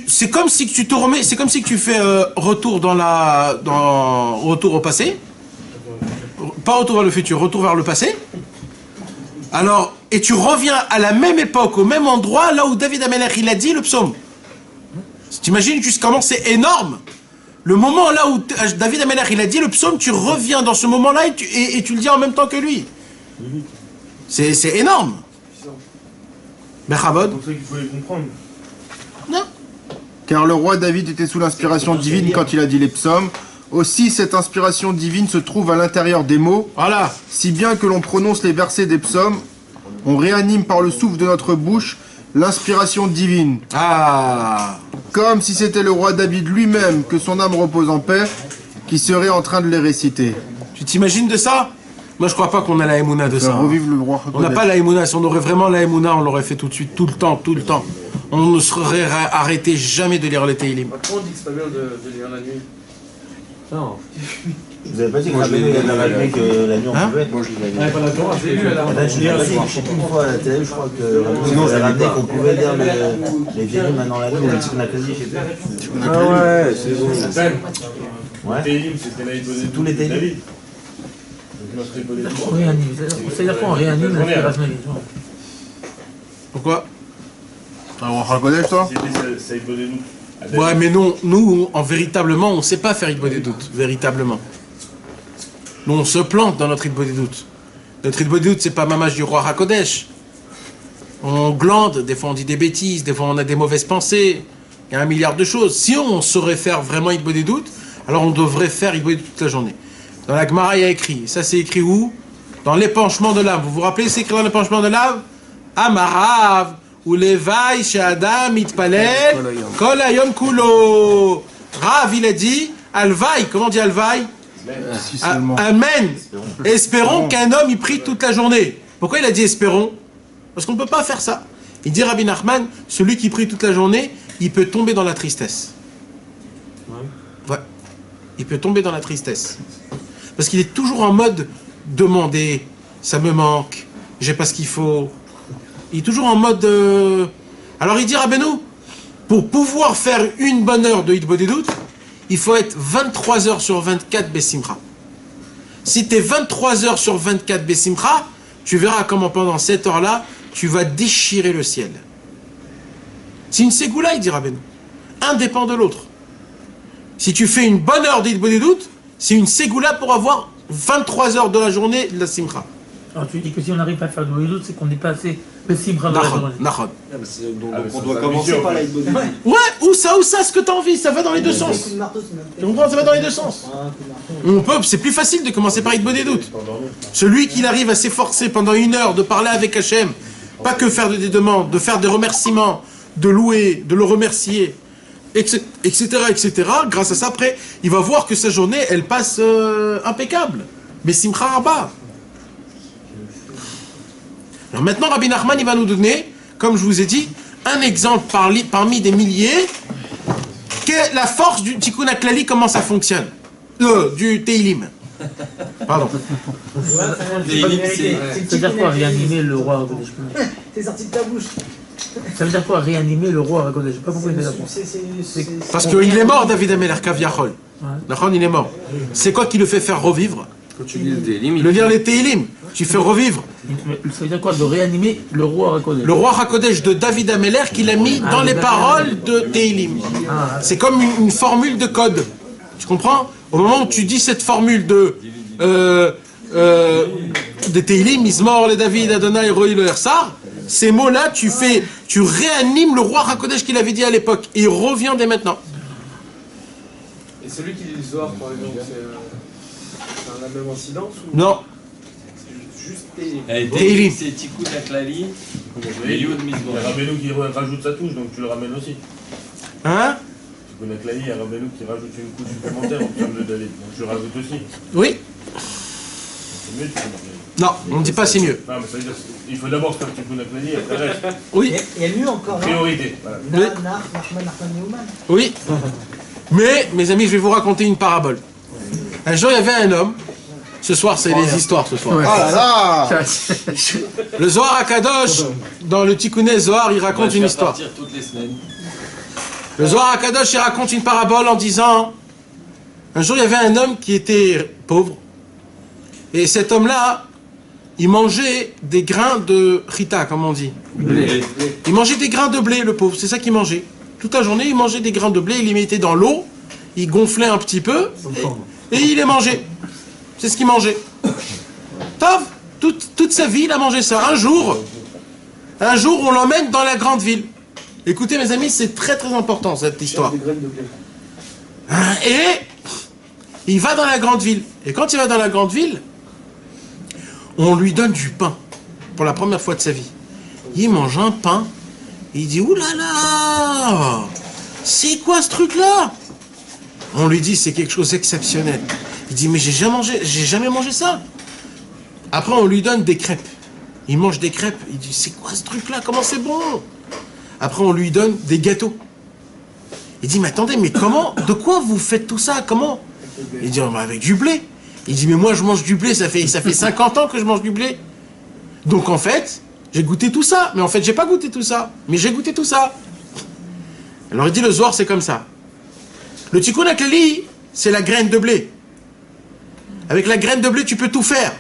c'est comme si tu te remets, c'est comme si tu fais retour retour au passé, pas retour vers le futur, retour vers le passé. Alors, et tu reviens à la même époque, au même endroit, là où David Amelech il a dit le psaume. T'imagines juste comment c'est énorme. Le moment là où David Amelech il a dit le psaume, tu reviens dans ce moment-là et tu le dis en même temps que lui. C'est énorme. Bechabod. C'est pour ça qu'il faut les comprendre. Non. Car le roi David était sous l'inspiration divine quand il a dit les psaumes. Aussi, cette inspiration divine se trouve à l'intérieur des mots. Voilà. Si bien que l'on prononce les versets des psaumes, on réanime par le souffle de notre bouche l'inspiration divine. Ah. Comme si c'était le roi David lui-même, que son âme repose en paix, qui serait en train de les réciter. Tu t'imagines de ça? Moi, je crois pas qu'on a la Emouna de ça. Revive le roi. On n'a pas la Emouna. Si on aurait vraiment la Emouna, on l'aurait fait tout de suite, tout le temps. On ne serait arrêté jamais de lire les Teilim. Pourquoi on dit que c'est pas bien de lire la nuit? Non. Vous avez pas dit que Rabbeinu il avait rappelé que la nuit on pouvait? Moi, je l'ai pas la Torah, je l'ai lu à la Je l'ai pas dit, je sais plus une fois à la télé, je crois que Rabbeinu avait rappelé qu'on pouvait lire les vieilles maintenant la nuit ou le Tikkun HaKlali, je sais plus. Ah ouais, c'est bon. Ouais. Télim, c'était la Ibodé. Tous les Télim. David. Donc notre Ibodé. On réanime. C'est-à-dire qu'on réanime l'inspiration. Pourquoi? T'as un Roi HaKodesh, toi? C'était sa Ibodé nous. Ouais, mais non, nous, véritablement, on ne sait pas faire Hitbodé doute, véritablement. Nous, on se plante dans notre Hitbodé doute. Notre Hitbodé doute, c'est pas mamage du roi HaKodesh. On glande, des fois on dit des bêtises, des fois on a des mauvaises pensées. Il y a un milliard de choses. Si on saurait faire vraiment Hitbodé doute, alors on devrait faire Hitbodé doute toute la journée. Dans la Gemara, il y a écrit. Ça, c'est écrit où? Dans l'épanchement de l'âme. Vous vous rappelez, c'est écrit dans l'épanchement de l'âme? Amarav. Ou levaï chez Adam itpalel kol hayom kulo. Rav, il a dit alvaï. Comment on dit alvaï? Amen. Espérons qu'un homme y prie toute la journée. Pourquoi il a dit espérons? Parce qu'on ne peut pas faire ça. Il dit Rabbi Nachman, celui qui prie toute la journée, il peut tomber dans la tristesse. Ouais. Il peut tomber dans la tristesse. Parce qu'il est toujours en mode demander, ça me manque, j'ai pas ce qu'il faut. Il est toujours en mode... Alors il dit Rabbeinu, pour pouvoir faire une bonne heure de Hitbodé doute, il faut être 23 heures sur 24 Bessimcha. Si tu es 23 heures sur 24 Bessimcha, tu verras comment pendant cette heure-là, tu vas déchirer le ciel. C'est une ségoula, il dit Rabbeinu. Un dépend de l'autre. Si tu fais une bonne heure de Hitbodé doute, c'est une ségoula pour avoir 23 heures de la journée de la Simcha. Alors tu dis que si on n'arrive pas à faire de doute, c'est qu'on n'est pas assez Simcha dans la journée. Nachon. Donc on doit commencer par la Hitbodé. Ouais, ou ça, ce que tu as envie, ça va dans les deux sens. Tu comprends, ça va dans les deux sens. On peut, c'est plus facile de commencer par Hitbodé doute. Celui qui arrive à s'efforcer pendant une heure de parler avec Hachem, pas que faire des demandes, de faire des remerciements, de louer, de le remercier, etc., etc. Grâce à ça, après, il va voir que sa journée, elle passe impeccable. Mais Simcha Rabba. Alors maintenant, Rabbi Nachman, il va nous donner, comme je vous ai dit, un exemple parmi des milliers, que la force du Tikkun HaKlali, comment ça fonctionne. Du Teilim. Pardon. C'est-à-dire quoi, réanimer le roi HaKodesh? T'es sorti de ta bouche. Ça veut dire quoi, réanimer le roi HaKodesh? Je sais pas pourquoi il fait ça. Parce qu'il est mort, David Ameler Kaviachol. Nachon, il est mort. C'est quoi qui le fait faire revivre? Quand tu lis le Télim, le lire les Teilim, tu fais revivre. Ça veut dire quoi, de réanimer le roi HaKodesh? Le roi HaKodesh de David Ameler qu'il a mis dans les paroles de Teilim. C'est comme une formule de code. Tu comprends? Au moment où tu dis cette formule de Teilim, Mizmor, le David, Adonai, Roï, le Hersar, ces mots-là, tu réanimes le roi HaKodesh qu'il avait dit à l'époque. Et il revient dès maintenant. Et celui qui lit le Zohar, par exemple, c'est la même incidence ou... Non. C'est juste Teilim. Teilim, c'est Tikkun HaKlali, et Yud Mizmor. Il y a Rabbeinu qui rajoute sa touche, donc tu le ramènes aussi. Hein? Tikkun HaKlali, il y a Rabbeinu qui rajoute une couche supplémentaire en termes de David. Donc tu rajoutes aussi. Oui. C'est mieux Tikkun HaKlali. Non, on ne dit pas c'est mieux. Non, mais ça veut dire il faut d'abord faire Tikkun HaKlali, après reste. Oui. Il y a mieux encore. Priorité. Oui. Mais, mes amis, je vais vous raconter une parabole. Un jour, il y avait un homme. Ce soir, c'est les histoires, ce soir. Ouais. Ah là là. Le Zohar HaKadosh, dans le Tikkuné Zohar, il raconte une histoire. Toutes les semaines. Le Zohar HaKadosh, il raconte une parabole en disant... Un jour, il y avait un homme qui était pauvre. Et cet homme-là, il mangeait des grains de chita, comme on dit. Blé. Il mangeait des grains de blé, le pauvre. C'est ça qu'il mangeait. Toute la journée, il mangeait des grains de blé, il les mettait dans l'eau, il gonflait un petit peu, et il les mangeait. C'est ce qu'il mangeait. Tov, toute sa vie, il a mangé ça. Un jour, on l'emmène dans la grande ville. Écoutez, mes amis, c'est très très important, cette histoire. Et il va dans la grande ville. Et quand il va dans la grande ville, on lui donne du pain, pour la première fois de sa vie. Il mange un pain, et il dit, ouh là là, c'est quoi ce truc-là? On lui dit, c'est quelque chose d'exceptionnel. Il dit, mais j'ai jamais mangé ça. Après, on lui donne des crêpes. Il mange des crêpes. Il dit, c'est quoi ce truc-là? Comment c'est bon? Après, on lui donne des gâteaux. Il dit, mais attendez, mais comment? De quoi vous faites tout ça? Comment? Il dit, oh, bah, avec du blé. Il dit, mais moi je mange du blé, ça fait 50 ans que je mange du blé. Donc en fait, j'ai goûté tout ça. Mais en fait, j'ai pas goûté tout ça. Mais j'ai goûté tout ça. Alors il dit, le Zohar, c'est comme ça. Le Tikkun HaKlali, c'est la graine de blé. Avec la graine de blé, tu peux tout faire.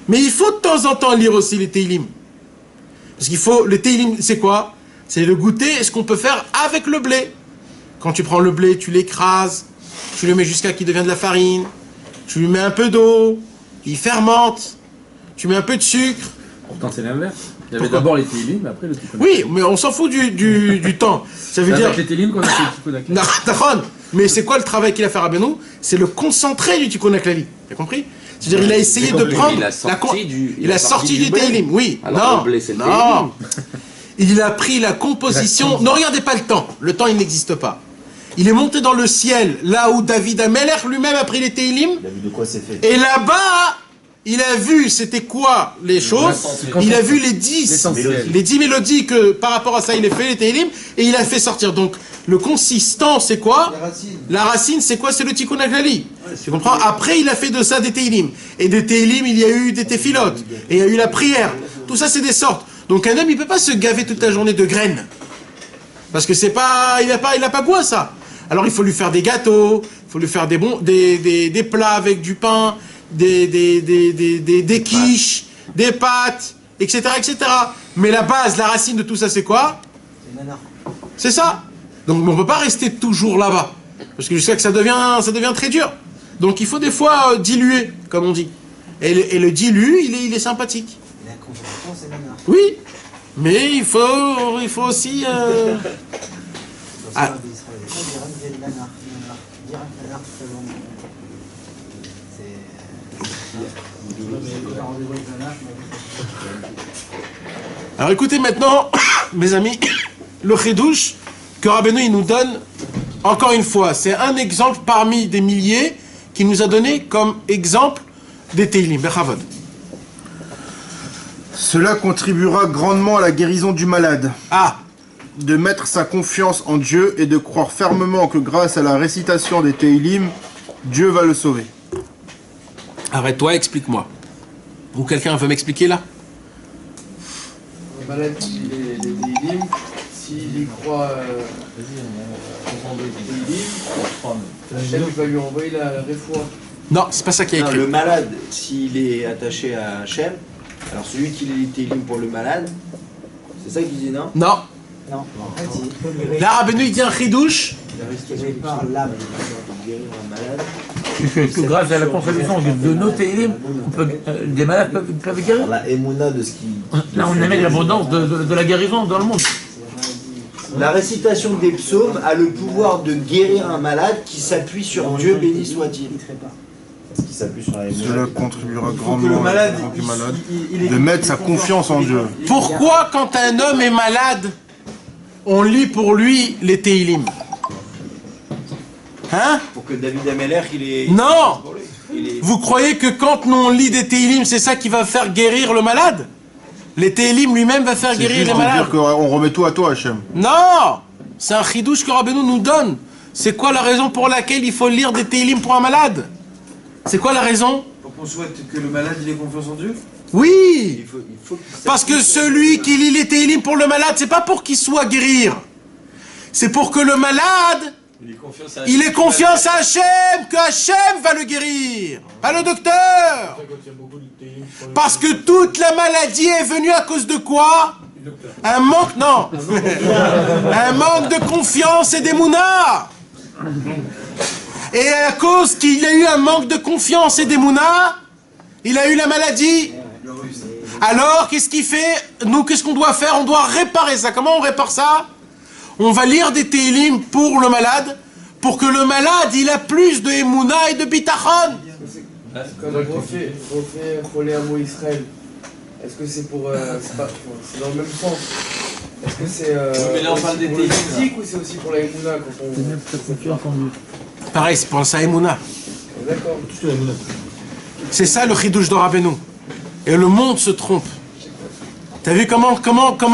Mais il faut de temps en temps lire aussi les Teilim. Parce qu'il faut, le Teilim, c'est quoi? C'est le goûter, ce qu'on peut faire avec le blé. Quand tu prends le blé, tu l'écrases, tu le mets jusqu'à qu'il devienne de la farine, tu lui mets un peu d'eau, il fermente, tu mets un peu de sucre. Pourtant c'est l'inverse. Il y avait d'abord les Teilim, mais après le Tikkun. Oui, mais on s'en fout du temps. Ça veut dire... avec les Teilim qu'on a fait le Tikkun HaKlali. Mais c'est quoi le travail qu'il a fait Rabbeinu? C'est le concentré du Tikkun HaKlali. T'as compris? C'est-à-dire il a essayé de prendre... Il a sorti du Teilim, oui. Alors, non. Il a pris la composition... Ne regardez pas le temps. Le temps, il n'existe pas. Il est monté dans le ciel, là où David Amelech lui-même a pris les Teilim. Il a vu de quoi c'est fait. Et là-bas, il a vu c'était quoi les choses. Il a vu les 10 mélodies que par rapport à ça il a fait les Teilim. Et il a fait sortir. Donc le consistant c'est quoi? La racine c'est quoi? C'est le Tikkun HaKlali. Tu comprends? Après il a fait de ça des Teilim. Et des Teilim il y a eu des Tefilot. Et il y a eu la prière. Tout ça c'est des sortes. Donc un homme il peut pas se gaver toute la journée de graines. Parce que c'est pas, il a pas goût à ça. Alors il faut lui faire des gâteaux, il faut lui faire des plats avec du pain, des quiches, des pâtes, etc., etc. Mais la base, la racine de tout ça, c'est quoi? C'est ça. Donc on ne peut pas rester toujours là-bas. Parce que jusqu'à que ça devient très dur. Donc il faut des fois diluer, comme on dit. Et le dilu, il est sympathique. La consommation, c'est nanar. Oui, mais il faut aussi... Alors écoutez maintenant, mes amis, le chidouche que Rabbeinu il nous donne, encore une fois, c'est un exemple parmi des milliers qu'il nous a donné comme exemple des Teilim. Bechavod. Cela contribuera grandement à la guérison du malade. Ah! De mettre sa confiance en Dieu et de croire fermement que grâce à la récitation des Teilim, Dieu va le sauver. Arrête-toi, explique-moi. Ou quelqu'un veut m'expliquer là? Le malade, les Teilim, s'il y croit au Teilim, Hachem va lui envoyer la réfoua. Non, c'est pas ça qui est écrit. Le malade, s'il est attaché à Hachem, alors celui qui lit les Teilim pour le malade, c'est ça qu'il dit, non? Non. Non, en fait, il peut guérir. Là, Rabbeinu, il dit un chidouche. Il parle là, mais guérir un malade. Que grâce à la contribution de nos Teilim, des malades peuvent guérir. La émouna de ce qui... Là, on amène l'abondance de la guérison dans le monde. La récitation des psaumes a le pouvoir de guérir un malade qui s'appuie sur Dieu, béni soit-il. Qui s'appuie sur la émouna. Cela contribuera grandement à la guérison du malade. De mettre sa confiance en Dieu. Pourquoi, quand un homme est malade, on lit pour lui les Teilim? Hein? Pour que David Amelech, il est... Non! Vous croyez que quand nous on lit des Teilim, c'est ça qui va faire guérir le malade? Les Teilim lui-même va faire guérir les malades. C'est dire qu'on remet tout à toi, Hachem. Non! C'est un chidouche que Rabbeinu nous donne. C'est quoi la raison pour laquelle il faut lire des Teilim pour un malade? C'est quoi la raison? Pour qu'on souhaite que le malade, il ait confiance en Dieu? Oui! Il faut Parce que celui qui lit les Teilim pour le malade, c'est pas pour qu'il soit guérir. C'est pour que le malade, il ait confiance à Hachem, que Hachem va le guérir, pas le docteur. Parce que toute la maladie est venue à cause de quoi? Un manque, non. Un manque de confiance et d'émouna. Et à cause qu'il y a eu un manque de confiance et d'émouna, il a eu la maladie. Alors, qu'est-ce qu'il fait? Nous, qu'est-ce qu'on doit faire? On doit réparer ça. Comment on répare ça? On va lire des Teilim pour le malade, pour que le malade, il a plus de Emouna et de Bitachon. Comme refait Cholé Amo Israël, est-ce que c'est pour... c'est dans le même sens. Est-ce que c'est mais là, on parle des Teilim physique ou c'est aussi pour la Emouna quand on... Pareil, c'est pour ça Emouna. D'accord. C'est ça le chidouche de Rabbeinu. Et le monde se trompe. T'as vu comment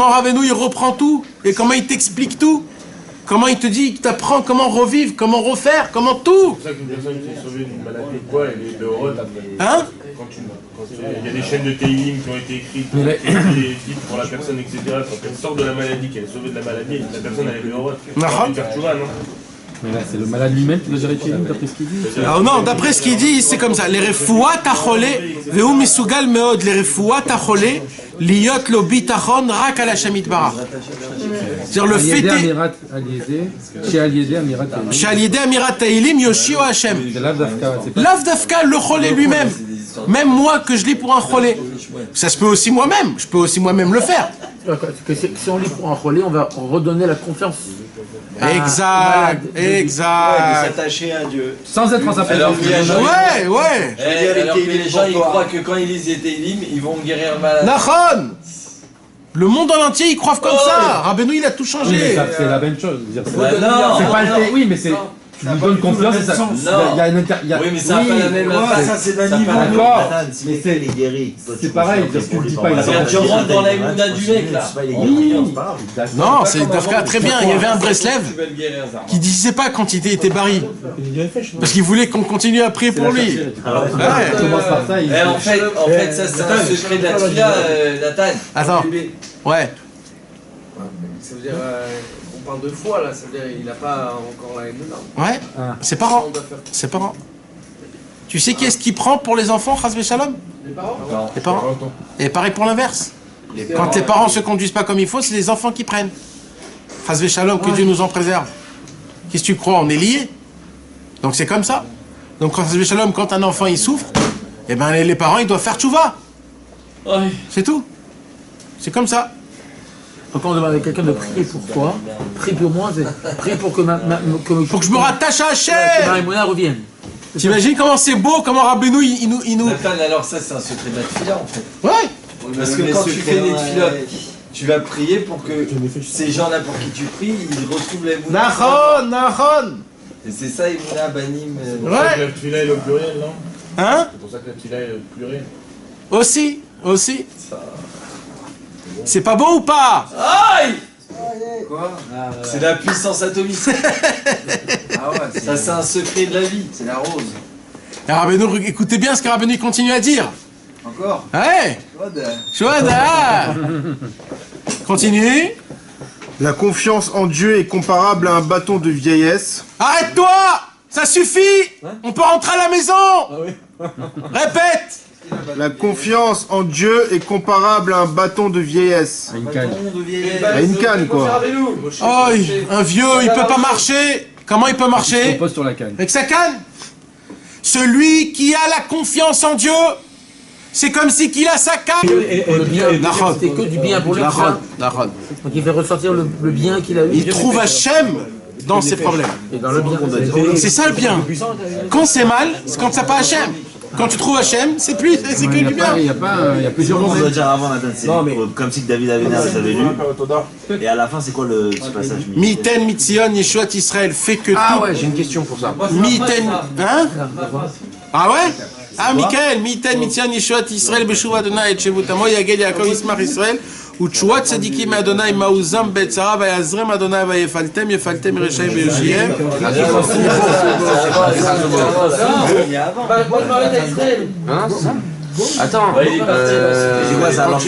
Rabbeinu il reprend tout? Et comment il t'explique tout? comment il te dit, il t'apprend comment revivre, comment refaire, comment tout. C'est pour ça qu'une personne qui est sauvée d'une maladie, quoi, elle est heureux après. Hein? Il y a des chaînes de Teilim qui ont été écrites, dites pour la personne, etc. Quand elle sort de la maladie, qu'elle est sauvée de la maladie, la personne elle est heureuse. Elle peut faire tchouva, non? Mais là, c'est le malade lui-même qui doit gérer Teilim, d'après ce qu'il dit. Alors non, d'après ce qu'il dit, c'est comme ça. Les refouat acholé, vehu misugal meod, les refouat acholé, liot lo bitachon rak ala shamit barach. C'est-à-dire le fait chez Aliédé Amirat Taïlim, Yoshio Hashem. Lav Dafka, le cholé lui-même. Même moi que je lis pour un cholé. Ça se peut aussi moi-même. Je peux aussi moi-même le faire. Si on lit pour un cholé, on va redonner la confiance. Exact, exact. De s'attacher à Dieu. Sans être en sa présence. Ouais, ouais. Alors que les gens, ils croient que quand ils lisent les Teilim, ils vont guérir le malade. Nachon. Le monde en entier, ils croient comme ça. Rabbeinu, il a tout changé. C'est la même chose. C'est pas le oui, mais c'est... Tu lui donnes confiance, c'est ça. Il y a une oui, mais ça n'a pas la même impact. Ça, c'est d'un niveau. D'accord. Mais c'est les guéris. C'est pareil, parce que tu dis pas... Tu rentres dans la Mouna du mec, là. Oui. Non, c'est Dafka, très bien. Il y avait un Breslev qui disait pas quand il était baril. Parce qu'il voulait qu'on continue à prier pour lui. En fait, ça, c'est un secret de la tfila, Nathan. Attends. Ouais. Ça veut dire... On parle de foi là, ça veut dire qu'il n'a pas encore la Emouna. Ouais, ses parents. Ses parents. Tu sais qui est-ce qui prend pour les enfants, Chasvé Shalom? Les parents? Les parents. Et pareil pour l'inverse. Quand les parents se conduisent pas comme il faut, c'est les enfants qui prennent. Chasvé Shalom, que Dieu nous en préserve. Qu'est-ce que tu crois? On est liés. Donc c'est comme ça. Donc Chasvé Shalom, quand un enfant il souffre, eh ben les parents ils doivent faire tchouva. C'est tout. C'est comme ça. Quand on demande à quelqu'un de prier pour toi, prie pour moi, prie pour que pour que je me rattache à Hachem. Que Marie-Mona revienne. T'imagines comment c'est beau, comment Rabbeinu il nous... Nathan, alors ça c'est un secret de la tfila en fait. Ouais. Parce que quand tu fais des tfilotes, tu vas prier pour que ces gens-là pour qui tu pries, ils retrouvent la Emouna. Nahon. Et c'est ça, Emouna, Banim. C'est pour ça que la tfila est le pluriel, non? Hein? C'est pour ça que la tfila est le pluriel. Aussi. C'est pas beau ou pas? Aïe! Quoi? C'est la puissance atomique. Ça c'est un secret de la vie, c'est la rose. Et Rabbeinu, écoutez bien ce que Rabbeinu continue à dire. Encore? Ouais. Chouada. Continue. La confiance en Dieu est comparable à un bâton de vieillesse. Arrête-toi! Ça suffit! On peut rentrer à la maison! Répète! La confiance en Dieu est comparable à un bâton de vieillesse. À une canne. À une canne, quoi. Oh, un vieux, il peut pas marcher. Comment il peut marcher? Il se repose sur la canne. Avec sa canne? Celui qui a la confiance en Dieu, c'est comme si qu'il a sa canne. Le bien, c'est que du bien pour lui. Donc il fait ressortir le bien qu'il a eu. Il trouve Hachem dans ses problèmes. Et dans le bien. C'est ça le bien. Quand c'est mal, c'est quand ça pas Hachem. Quand tu trouves Hachem, c'est que du bien. Il y a plusieurs On moments. doit dire avant, Nathan, c'est comme si David Avéner avait lu. Et à la fin, c'est quoi le petit passage? Miten, Mitzion, Yeshuat Israël fait que tout. Ah ouais, j'ai une question pour ça. Miten. Hein? Ah ouais? Ah, Michael, Miten, Mitzion, Yeshuat Israël, Beshuva Adonai, et Shevutamo, Yagel, Yaakov, Yismach Israël, Utshuat Tzadikim Adonai, Maouzam, Betzara, Vayazrem Adonai, Vayefaltem, Yefaltem, Reshaim, Beyoshihem. Attends, c'est quoi ça alors?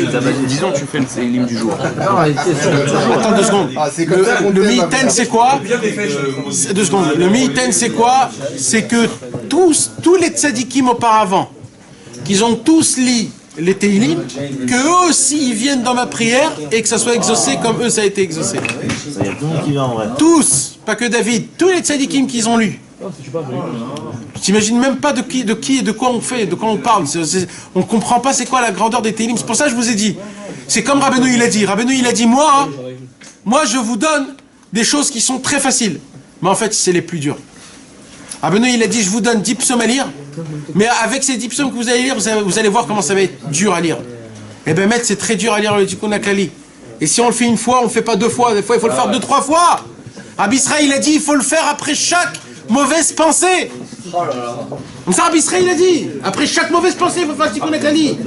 disons tu fais le Teilim du jour. Attends 2 secondes. Le Miten, c'est quoi? 2 secondes. Le Miten, c'est quoi? C'est que tous les tzadikim auparavant, qu'ils ont tous lu les Teilim, qu'eux aussi ils viennent dans ma prière et que ça soit exaucé comme eux ça a été exaucé. Il y a tout le monde qui vient en vrai. Tous, pas que David, tous les tzadikim qu'ils ont lu. T'imagines même pas de qui et de quoi on fait, de quoi on parle. On comprend pas c'est quoi la grandeur des Teilim. C'est pour ça que je vous ai dit. C'est comme Rabbeinu il a dit. Rabbeinu il a dit moi je vous donne des choses qui sont très faciles. Mais en fait c'est les plus dures. Rabbeinu il a dit je vous donne 10 psaumes à lire. Mais avec ces 10 psaumes que vous allez lire, vous allez voir comment ça va être dur à lire. Et ben maître c'est très dur à lire le Tikkun HaKlali. Et si on le fait une fois, on le fait pas 2 fois. Des fois il faut le faire 2-3 fois. Rabbi Israël il a dit il faut le faire après chaque mauvaise pensée. Comme ça Rabbi Israël il a dit après chaque mauvaise pensée il faut faire le Tikkun HaKlali.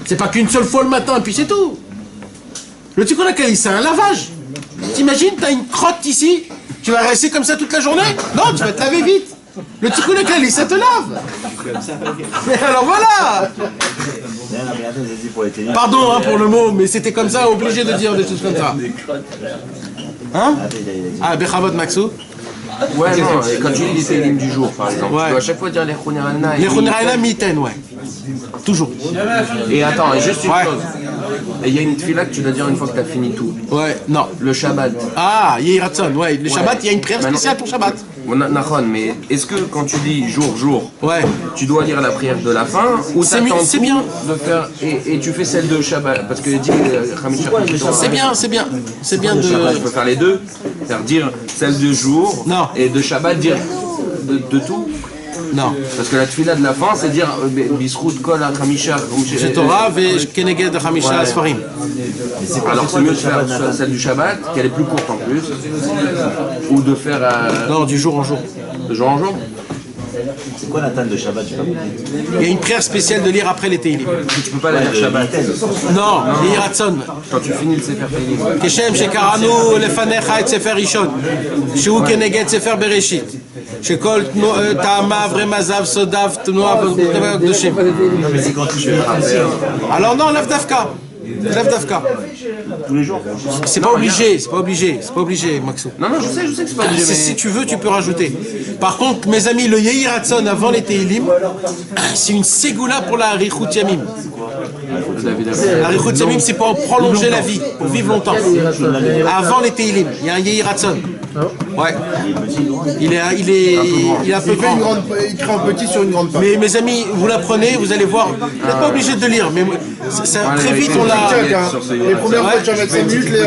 C'est pas qu'une seule fois le matin et puis c'est tout. Le Tikkun HaKlali c'est un lavage. t'imagines, t'as une crotte ici, tu vas rester comme ça toute la journée? Non, tu vas te laver vite. Le tikkun HaKlali, ça te lave. Mais alors voilà. Pardon hein, pour le mot, mais c'était comme ça, obligé de dire des choses comme ça. Hein? Ah, Bechavot Maxou. Ouais, non, quand tu lis les télim du jour, par exemple, tu dois à chaque fois dire les Khunirana. Les Khunirana mitaine, ouais. Toujours. Et attends, juste une chose. Et il y a une tefila que tu dois dire une fois que tu as fini tout. Ouais, non. Le Shabbat. Ah, Yehi Ratzon, ouais. Le Shabbat, il y a une prière spéciale pour Shabbat. Nahon, mais est-ce que quand tu dis jour, tu dois lire la prière de la fin ou t'attends c'est bien de faire et tu fais celle de Shabbat parce que dit c'est bien de je peux faire les deux, faire dire celle de jour et de Shabbat dire de tout. Non. Parce que la tefila de la fin, c'est dire Bisrout kol ha-chamisha. C'est Torah ve keneged ha-chamisha asfarim. Alors c'est mieux de faire celle du Shabbat, qu'elle est plus courte en plus, ou de faire. Non, du jour en jour. De jour en jour. C'est quoi la tâne de Shabbat? Il y a une prière spéciale de lire après les Teilim. Tu peux pas la lire Shabbat. Non, les Ratzon. Quand tu finis le Sefer Teilim. Keshem shekaranu lefanecha et Sefer Rishon. Shehu keneged Sefer Bereshit. Shekol ta'ama vremazav sodav tnoav kdoshim. Mais c'est quand tu fais le rappel. Alors non, Lav Dafka. Lav Dafka. Tous les jours. C'est pas obligé, Maxou. Non, je sais que c'est pas obligé. Mais... Si tu veux, tu peux rajouter. Par contre, mes amis, le Yehi Ratzon avant les Teilim, c'est une ségoula pour la Arichut Yamim. La Arichut Yamim, c'est pour prolonger la vie, pour vivre longtemps. Avant les Teilim, il y a un Yehi Ratzon. Ouais. Il est un peu grand. Il crée un petit sur une grande page. Mais mes amis, vous la prenez, vous allez voir. Vous n'êtes pas obligé de lire, mais très vite on l'a. Les premières fois tu vas mettre 5 minutes, les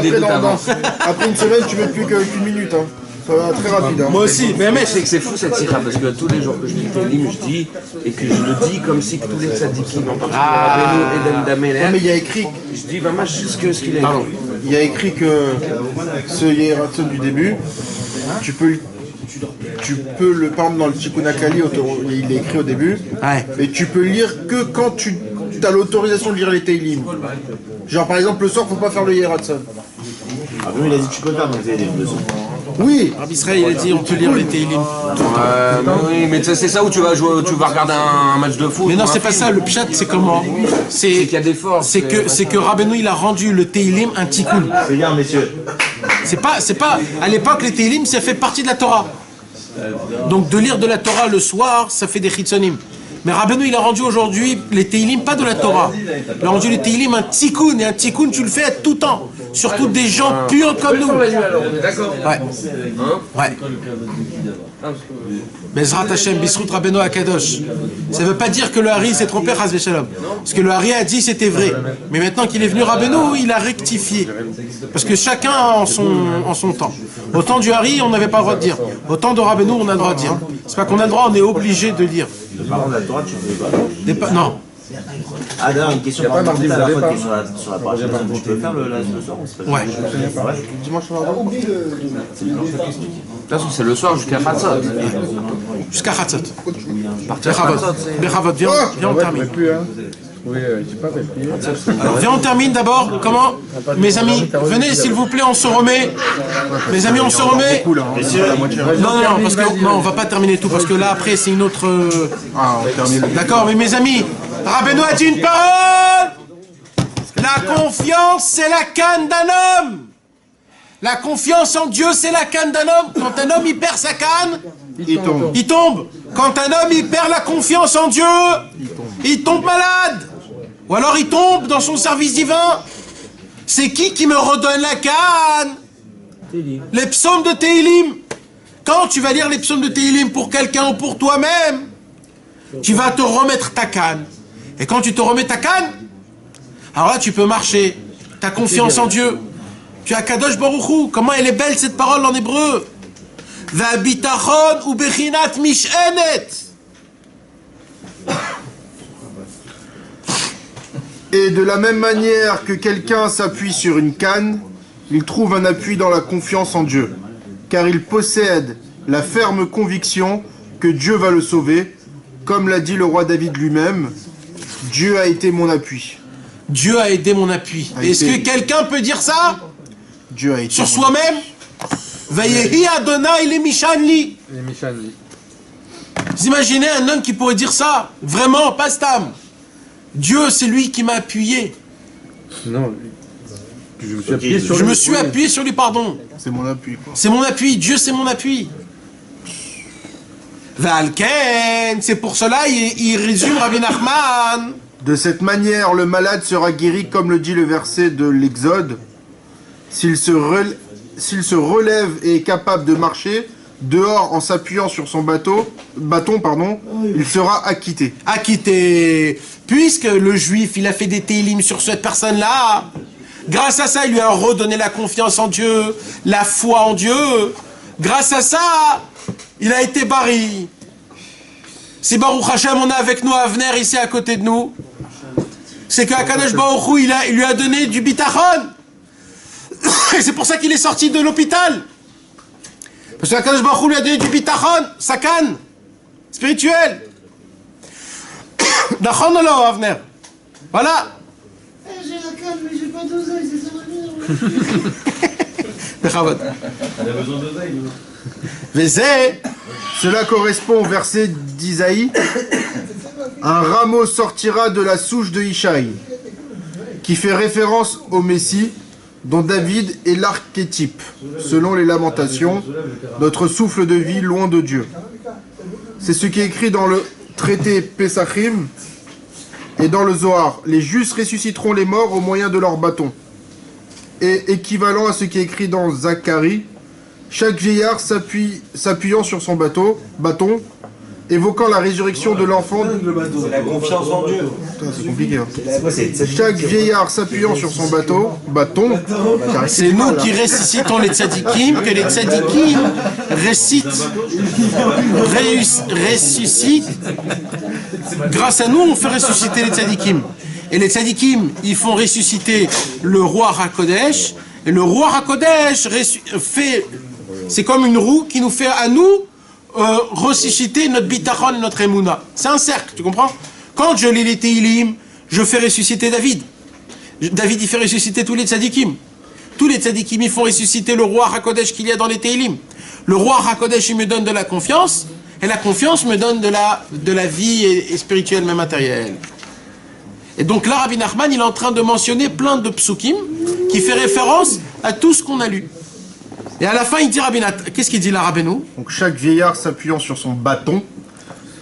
après une semaine tu mets plus qu'une minute. Ça va très rapide. Moi aussi, mais mec, c'est que c'est fou cette sikha parce que tous les jours que je dis Télim, je dis et que je le dis comme si tous les tzadikim en particulier mais il y a écrit. Je dis vraiment ce qu'il a. Il y a écrit que ce Yehi Ratzon du début, tu peux le prendre dans le Tikkun HaKlali, il est écrit au début, et tu peux lire que quand tu as l'autorisation de lire les Teilim. Genre par exemple le soir, faut pas faire le Yehi Ratzon. Ah oui, il a dit tu peux faire donc les deux. Oui, Rabbi Israël il a dit on peut lire les Teilim. Oui, mais c'est ça où tu vas jouer, tu vas regarder un match de foot. Mais non, c'est pas ça. Le pshat, c'est comment? C'est qu'il y a des forces. C'est que Rabbeinu il a rendu le Teilim un tikkun. C'est bien, messieurs. C'est pas. À l'époque, les Teilim, ça fait partie de la Torah. Donc de lire de la Torah le soir, ça fait des chitzonim. Mais Rabbeinu il a rendu aujourd'hui les Teilim pas de la Torah. Il a rendu les Teilim un tikkun, et un tikkun tu le fais à tout temps. Surtout des gens purs comme nous. Ouais. Ouais. Bezrat Hashem, Bisrout Rabbeinu Akadosh. Ça ne veut pas dire que le Hari s'est trompé, Chas Veshalom. Parce que le Hari a dit c'était vrai. Mais maintenant qu'il est venu Rabbeinu, il a rectifié. Parce que chacun en son temps. Au temps du Hari, on n'avait pas le droit de dire. Au temps de Rabbeinu, on a le droit de dire. C'est pas qu'on a le droit, on est obligé de dire. Par contre, la Torah, tu ne fais pas. Non. Ah d'ailleurs, une question par rapport à la faute qui est sur la paracha. Tu peux faire le soir ou c'est pas? Ouais. Dimanche soir. De toute façon, c'est le soir jusqu'à Hatzot. Jusqu'à Hatzot. Bechavot, viens, on termine. Oui, je sais pas, Alors, viens, on termine d'abord. Comment? Mes amis, venez s'il vous plaît, on se remet. Mes amis, on se remet. Non, parce que non, on va pas terminer tout, parce que là, après, c'est une autre. D'accord, mais mes amis, Rabbeinu a dit une parole. La confiance, c'est la canne d'un homme. La confiance en Dieu, c'est la canne d'un homme. Quand un homme, il perd sa canne, il tombe. Quand un homme, il perd la confiance en Dieu, il tombe malade. Ou alors il tombe dans son service divin. C'est qui me redonne la canne? Les psaumes de Teilim. Quand tu vas lire les psaumes de Teilim pour quelqu'un ou pour toi-même, tu vas te remettre ta canne. Et quand tu te remets ta canne, alors là tu peux marcher. Tu as confiance en Dieu. Tu as Kadosh Baruch Hu. Comment elle est belle cette parole en hébreu. Va'bitachon ubechinat mishenet. Et de la même manière que quelqu'un s'appuie sur une canne, il trouve un appui dans la confiance en Dieu, car il possède la ferme conviction que Dieu va le sauver, comme l'a dit le roi David lui-même, Dieu a été mon appui. Dieu a aidé mon appui. Est-ce que quelqu'un peut dire ça? Dieu a été sur soi-même. Vayehi Adonai les Mishanli. Les Mishanli. Vous imaginez un homme qui pourrait dire ça? Vraiment, pas Stam. Dieu, c'est lui qui m'a appuyé. Non, je me suis appuyé sur lui. Je me suis appuyé sur lui, pardon. C'est mon appui. C'est mon appui. Dieu, c'est mon appui. Valken, c'est pour cela, il résume Rabbi Nachman. De cette manière, le malade sera guéri, comme le dit le verset de l'Exode. S'il se relève et est capable de marcher dehors en s'appuyant sur son bâton, il sera acquitté. Acquitté. Puisque le juif, il a fait des télim sur cette personne-là, grâce à ça, il lui a redonné la confiance en Dieu, la foi en Dieu. Grâce à ça, il a été bari. Si Baruch Hashem, on a avec nous Avner ici à côté de nous, c'est qu'Akadosh Baruch Hu, il lui a donné du bitachon. Et c'est pour ça qu'il est sorti de l'hôpital. Parce qu'Akadosh Baruch Hu lui a donné du bitachon, sakan, spirituel. D'achon ou non, Avner? Voilà. J'ai la canne, mais j'ai pas d'oseille, c'est ça ma mère. Elle a besoin d'oseille. Cela correspond au verset d'Isaïe. Un rameau sortira de la souche de Ishaï, qui fait référence au Messie, dont David est l'archétype, selon les Lamentations, notre souffle de vie loin de Dieu. C'est ce qui est écrit dans le traité Pesachim et dans le Zohar. Les justes ressusciteront les morts au moyen de leurs bâtons. Et équivalent à ce qui est écrit dans Zacharie, chaque vieillard s'appuyant sur son bâton, évoquant la résurrection de l'enfant. C'est la confiance en Dieu. C'est compliqué. Hein. Chaque vieillard s'appuyant sur son bâton. C'est nous qui ressuscitons les tzadikim, que les tzadikim ressuscitent. Grâce à nous, on fait ressusciter les tzadikim. Et les tzadikim, ils font ressusciter le roi HaKodesh. Et le roi HaKodesh fait... C'est comme une roue qui nous fait à nous ressusciter notre bitachon et notre émouna. C'est un cercle, tu comprends? Quand je lis les Teilim, je fais ressusciter David. David, il fait ressusciter tous les tzadikim. Tous les tzadikim, ils font ressusciter le roi HaKodesh qu'il y a dans les Teilim. Le roi HaKodesh, il me donne de la confiance, et la confiance me donne de la vie et spirituelle, mais matérielle. Et donc là, Rabbi Nachman, il est en train de mentionner plein de psukim qui fait référence à tout ce qu'on a lu. Et à la fin, il dit Rabbi Nathan, qu'est-ce qu'il dit là, Rabbeinu? Donc chaque vieillard s'appuyant sur son bâton,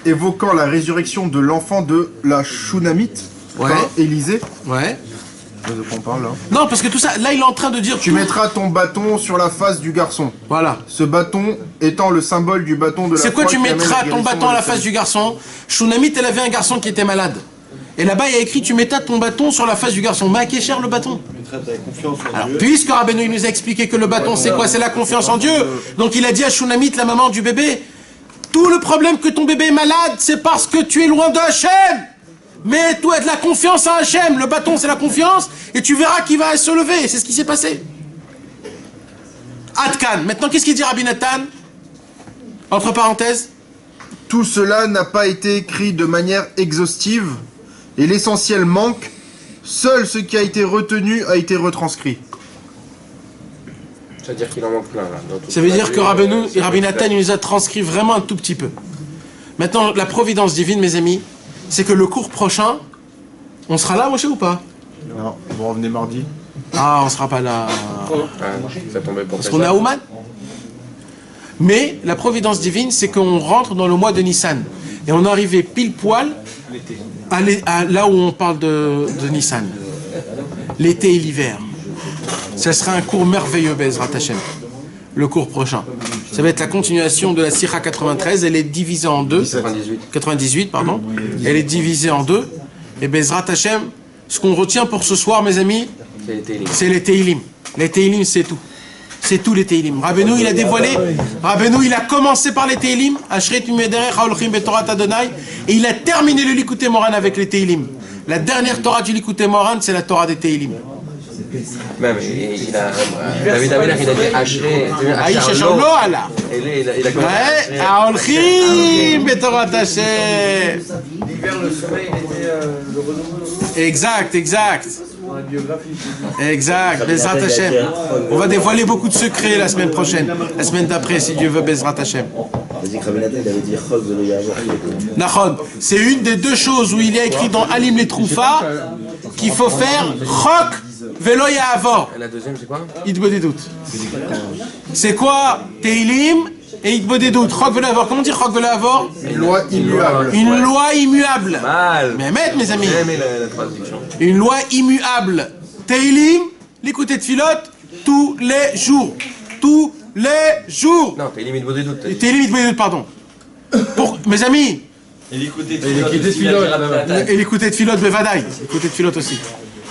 évoquant la résurrection de l'enfant de la Shunamite, Élisée. Ouais. De quoi on parle là? Non, parce que tout ça, là, il est en train de dire... Tu mettras ton bâton sur la face du garçon. Voilà. Ce bâton étant le symbole du bâton de la foi. C'est quoi tu mettras ton bâton à la face du garçon? Shunamite, elle avait un garçon qui était malade. Et là-bas, il y a écrit, tu mettras ton bâton sur la face du garçon. Mais à qui est cher le bâton? Alors, puisque Rabbeinu nous a expliqué que le bâton, c'est quoi? C'est la confiance en Dieu. Donc il a dit à Shunamite, la maman du bébé, tout le problème que ton bébé est malade, c'est parce que tu es loin de Hachem. Mais toi, de la confiance à Hachem. Le bâton, c'est la confiance. Et tu verras qu'il va se lever. C'est ce qui s'est passé. Adkan. Maintenant, qu'est-ce qu'il dit Rabbi Nathan? Entre parenthèses. Tout cela n'a pas été écrit de manière exhaustive. Et l'essentiel manque, seul ce qui a été retenu a été retranscrit. Ça veut dire qu'il en manque plein là. Ça veut dire que Rabbi Nathan il nous a transcrit vraiment un tout petit peu. Maintenant, la providence divine, mes amis, c'est que le cours prochain, on sera là, Moshe, ou pas? Non, vous revenez mardi. Ah, on sera pas là. Ça tombait pour parce qu'on est à Ouman. Mais la providence divine, c'est qu'on rentre dans le mois de Nissan. Et on est arrivé pile poil là où on parle de Nissan. L'été et l'hiver. Ça sera un cours merveilleux, Bezrat Hashem. Le cours prochain. Ça va être la continuation de la Sira 93. Elle est divisée en deux. 98, pardon. Elle est divisée en deux. Et Bezrat Hashem, ce qu'on retient pour ce soir, mes amis, c'est les Teilim. Les Teilim, c'est tout. C'est tous les Teilim. Rabbeinu, il a dévoilé. Rabbeinu, il a commencé par les Teilim. Ashret Mimederech Haolchim Betorat Adonai. Et il a terminé le Likutei Moran avec les Teilim. La dernière Torah du Likutei Moran, c'est la Torah des Teilim. Même, David Amelach, il a dit Ashret. Aïcha Shalom Allah. Il a commencé. Haolchim Betorat Hashem. L'hiver, le sommeil, il était le renouveau. Exact. Dans la biographie. Exact, Bezrat Hashem. On va dévoiler beaucoup de secrets la semaine prochaine. La semaine d'après, si Dieu veut, Bezrat Hashem. Nachon, c'est une des deux choses où il est écrit dans Alim les Troufa qu'il faut faire Chok Velo Ya'avor. Et la deuxième, c'est quoi? Itbodedut. C'est quoi Teilim et Itbodedut? Chok Velo Ya'avor. Comment dire Chok Velo Ya'avor? Une loi immuable. Une loi immuable. Mal. Mais mes amis. J'ai aimé la traduction. Une loi immuable. Teilim, l'écouter de filote tous les jours. Tous les jours. Non, t'es limite beau des doutes. T'es limite beau des doutes, pardon. Pour mes amis. Et l'écouter de filote. Et l'écouter de filote, Bevadaï. L'écouter de filote aussi.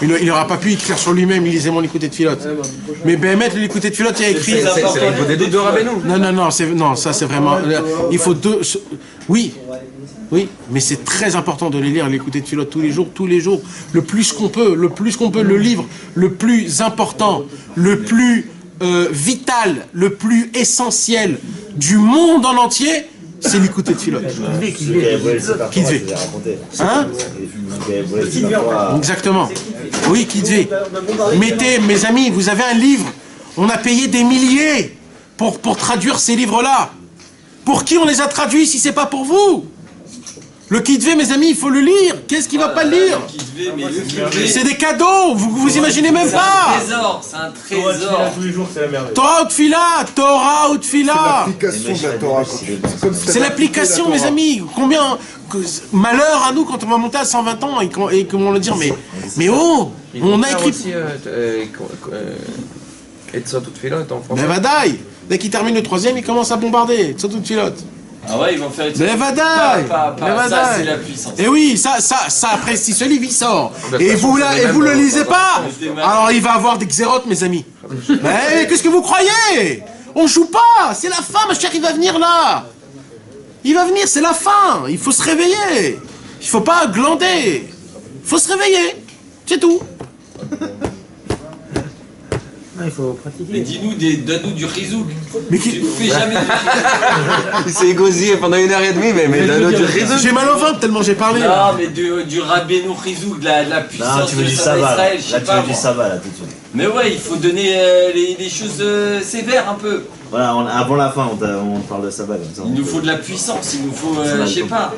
Il n'aura pas pu écrire sur lui-même, il lisait mon écouter de filote. Mais Béhémet, l'écouter de filote, il a écrit. C'est le beau des doutes de Rabbeinu. Non, ça c'est vraiment. Il faut deux. Oui. Oui, mais c'est très important de les lire, l'écouter de filote tous les jours, le plus qu'on peut, le livre le plus important, le plus vital, le plus essentiel du monde en entier, c'est l'écouter de filote. Qui devait. Hein? Exactement. Oui, qui devait. Mettez, mes amis, vous avez un livre, on a payé des milliers pour traduire ces livres-là. Pour qui on les a traduits si c'est pas pour vous? Le Kitvé, mes amis, il faut le lire. Qu'est-ce qu'il va pas le lire? C'est des cadeaux, vous imaginez même pas. C'est un trésor. Tous les jours, c'est la merde. Torah ou Tfila. C'est l'application de la Torah. C'est l'application, mes amis. Combien malheur à nous quand on va monter à 120 ans et qu'on va dire mais oh, on a écrit. Et Tzot ou Tfila est en français. Mais Vadaï. Dès qu'il termine le 3e, il commence à bombarder. Tzot ou Tfilot. Ah ouais, ils vont faire... Mais Vadaï. Ça, c'est la puissance. Et oui, ça après, si ce livre, il sort, et vous le lisez pas, alors il va avoir des xérotes, mes amis. Mais qu'est-ce que vous croyez? On joue pas, c'est la fin, ma chère, il va venir là. Il va venir, c'est la fin. Il faut se réveiller. Il faut pas glander. Il faut se réveiller. C'est tout. Il faut pratiquer. Mais donne-nous du rizouk. Mais tu ne fais jamais du rizouk. Il s'est égosillé pendant 1h30, mais donne-nous du rizouk. J'ai mal au ventre tellement j'ai parlé. Non, là. Mais du Rabbeinu rizouk, de la puissance. Non, tu veux de du sabbat. Israël, Là, tu veux du sabbat, là, tout de suite. Mais ouais, il faut donner les choses sévères un peu. Voilà, avant la fin, on parle de sabbat comme ça. Il nous faut de la puissance, il nous faut, je sais pas.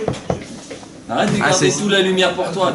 Arrête de garder toute la lumière pour toi.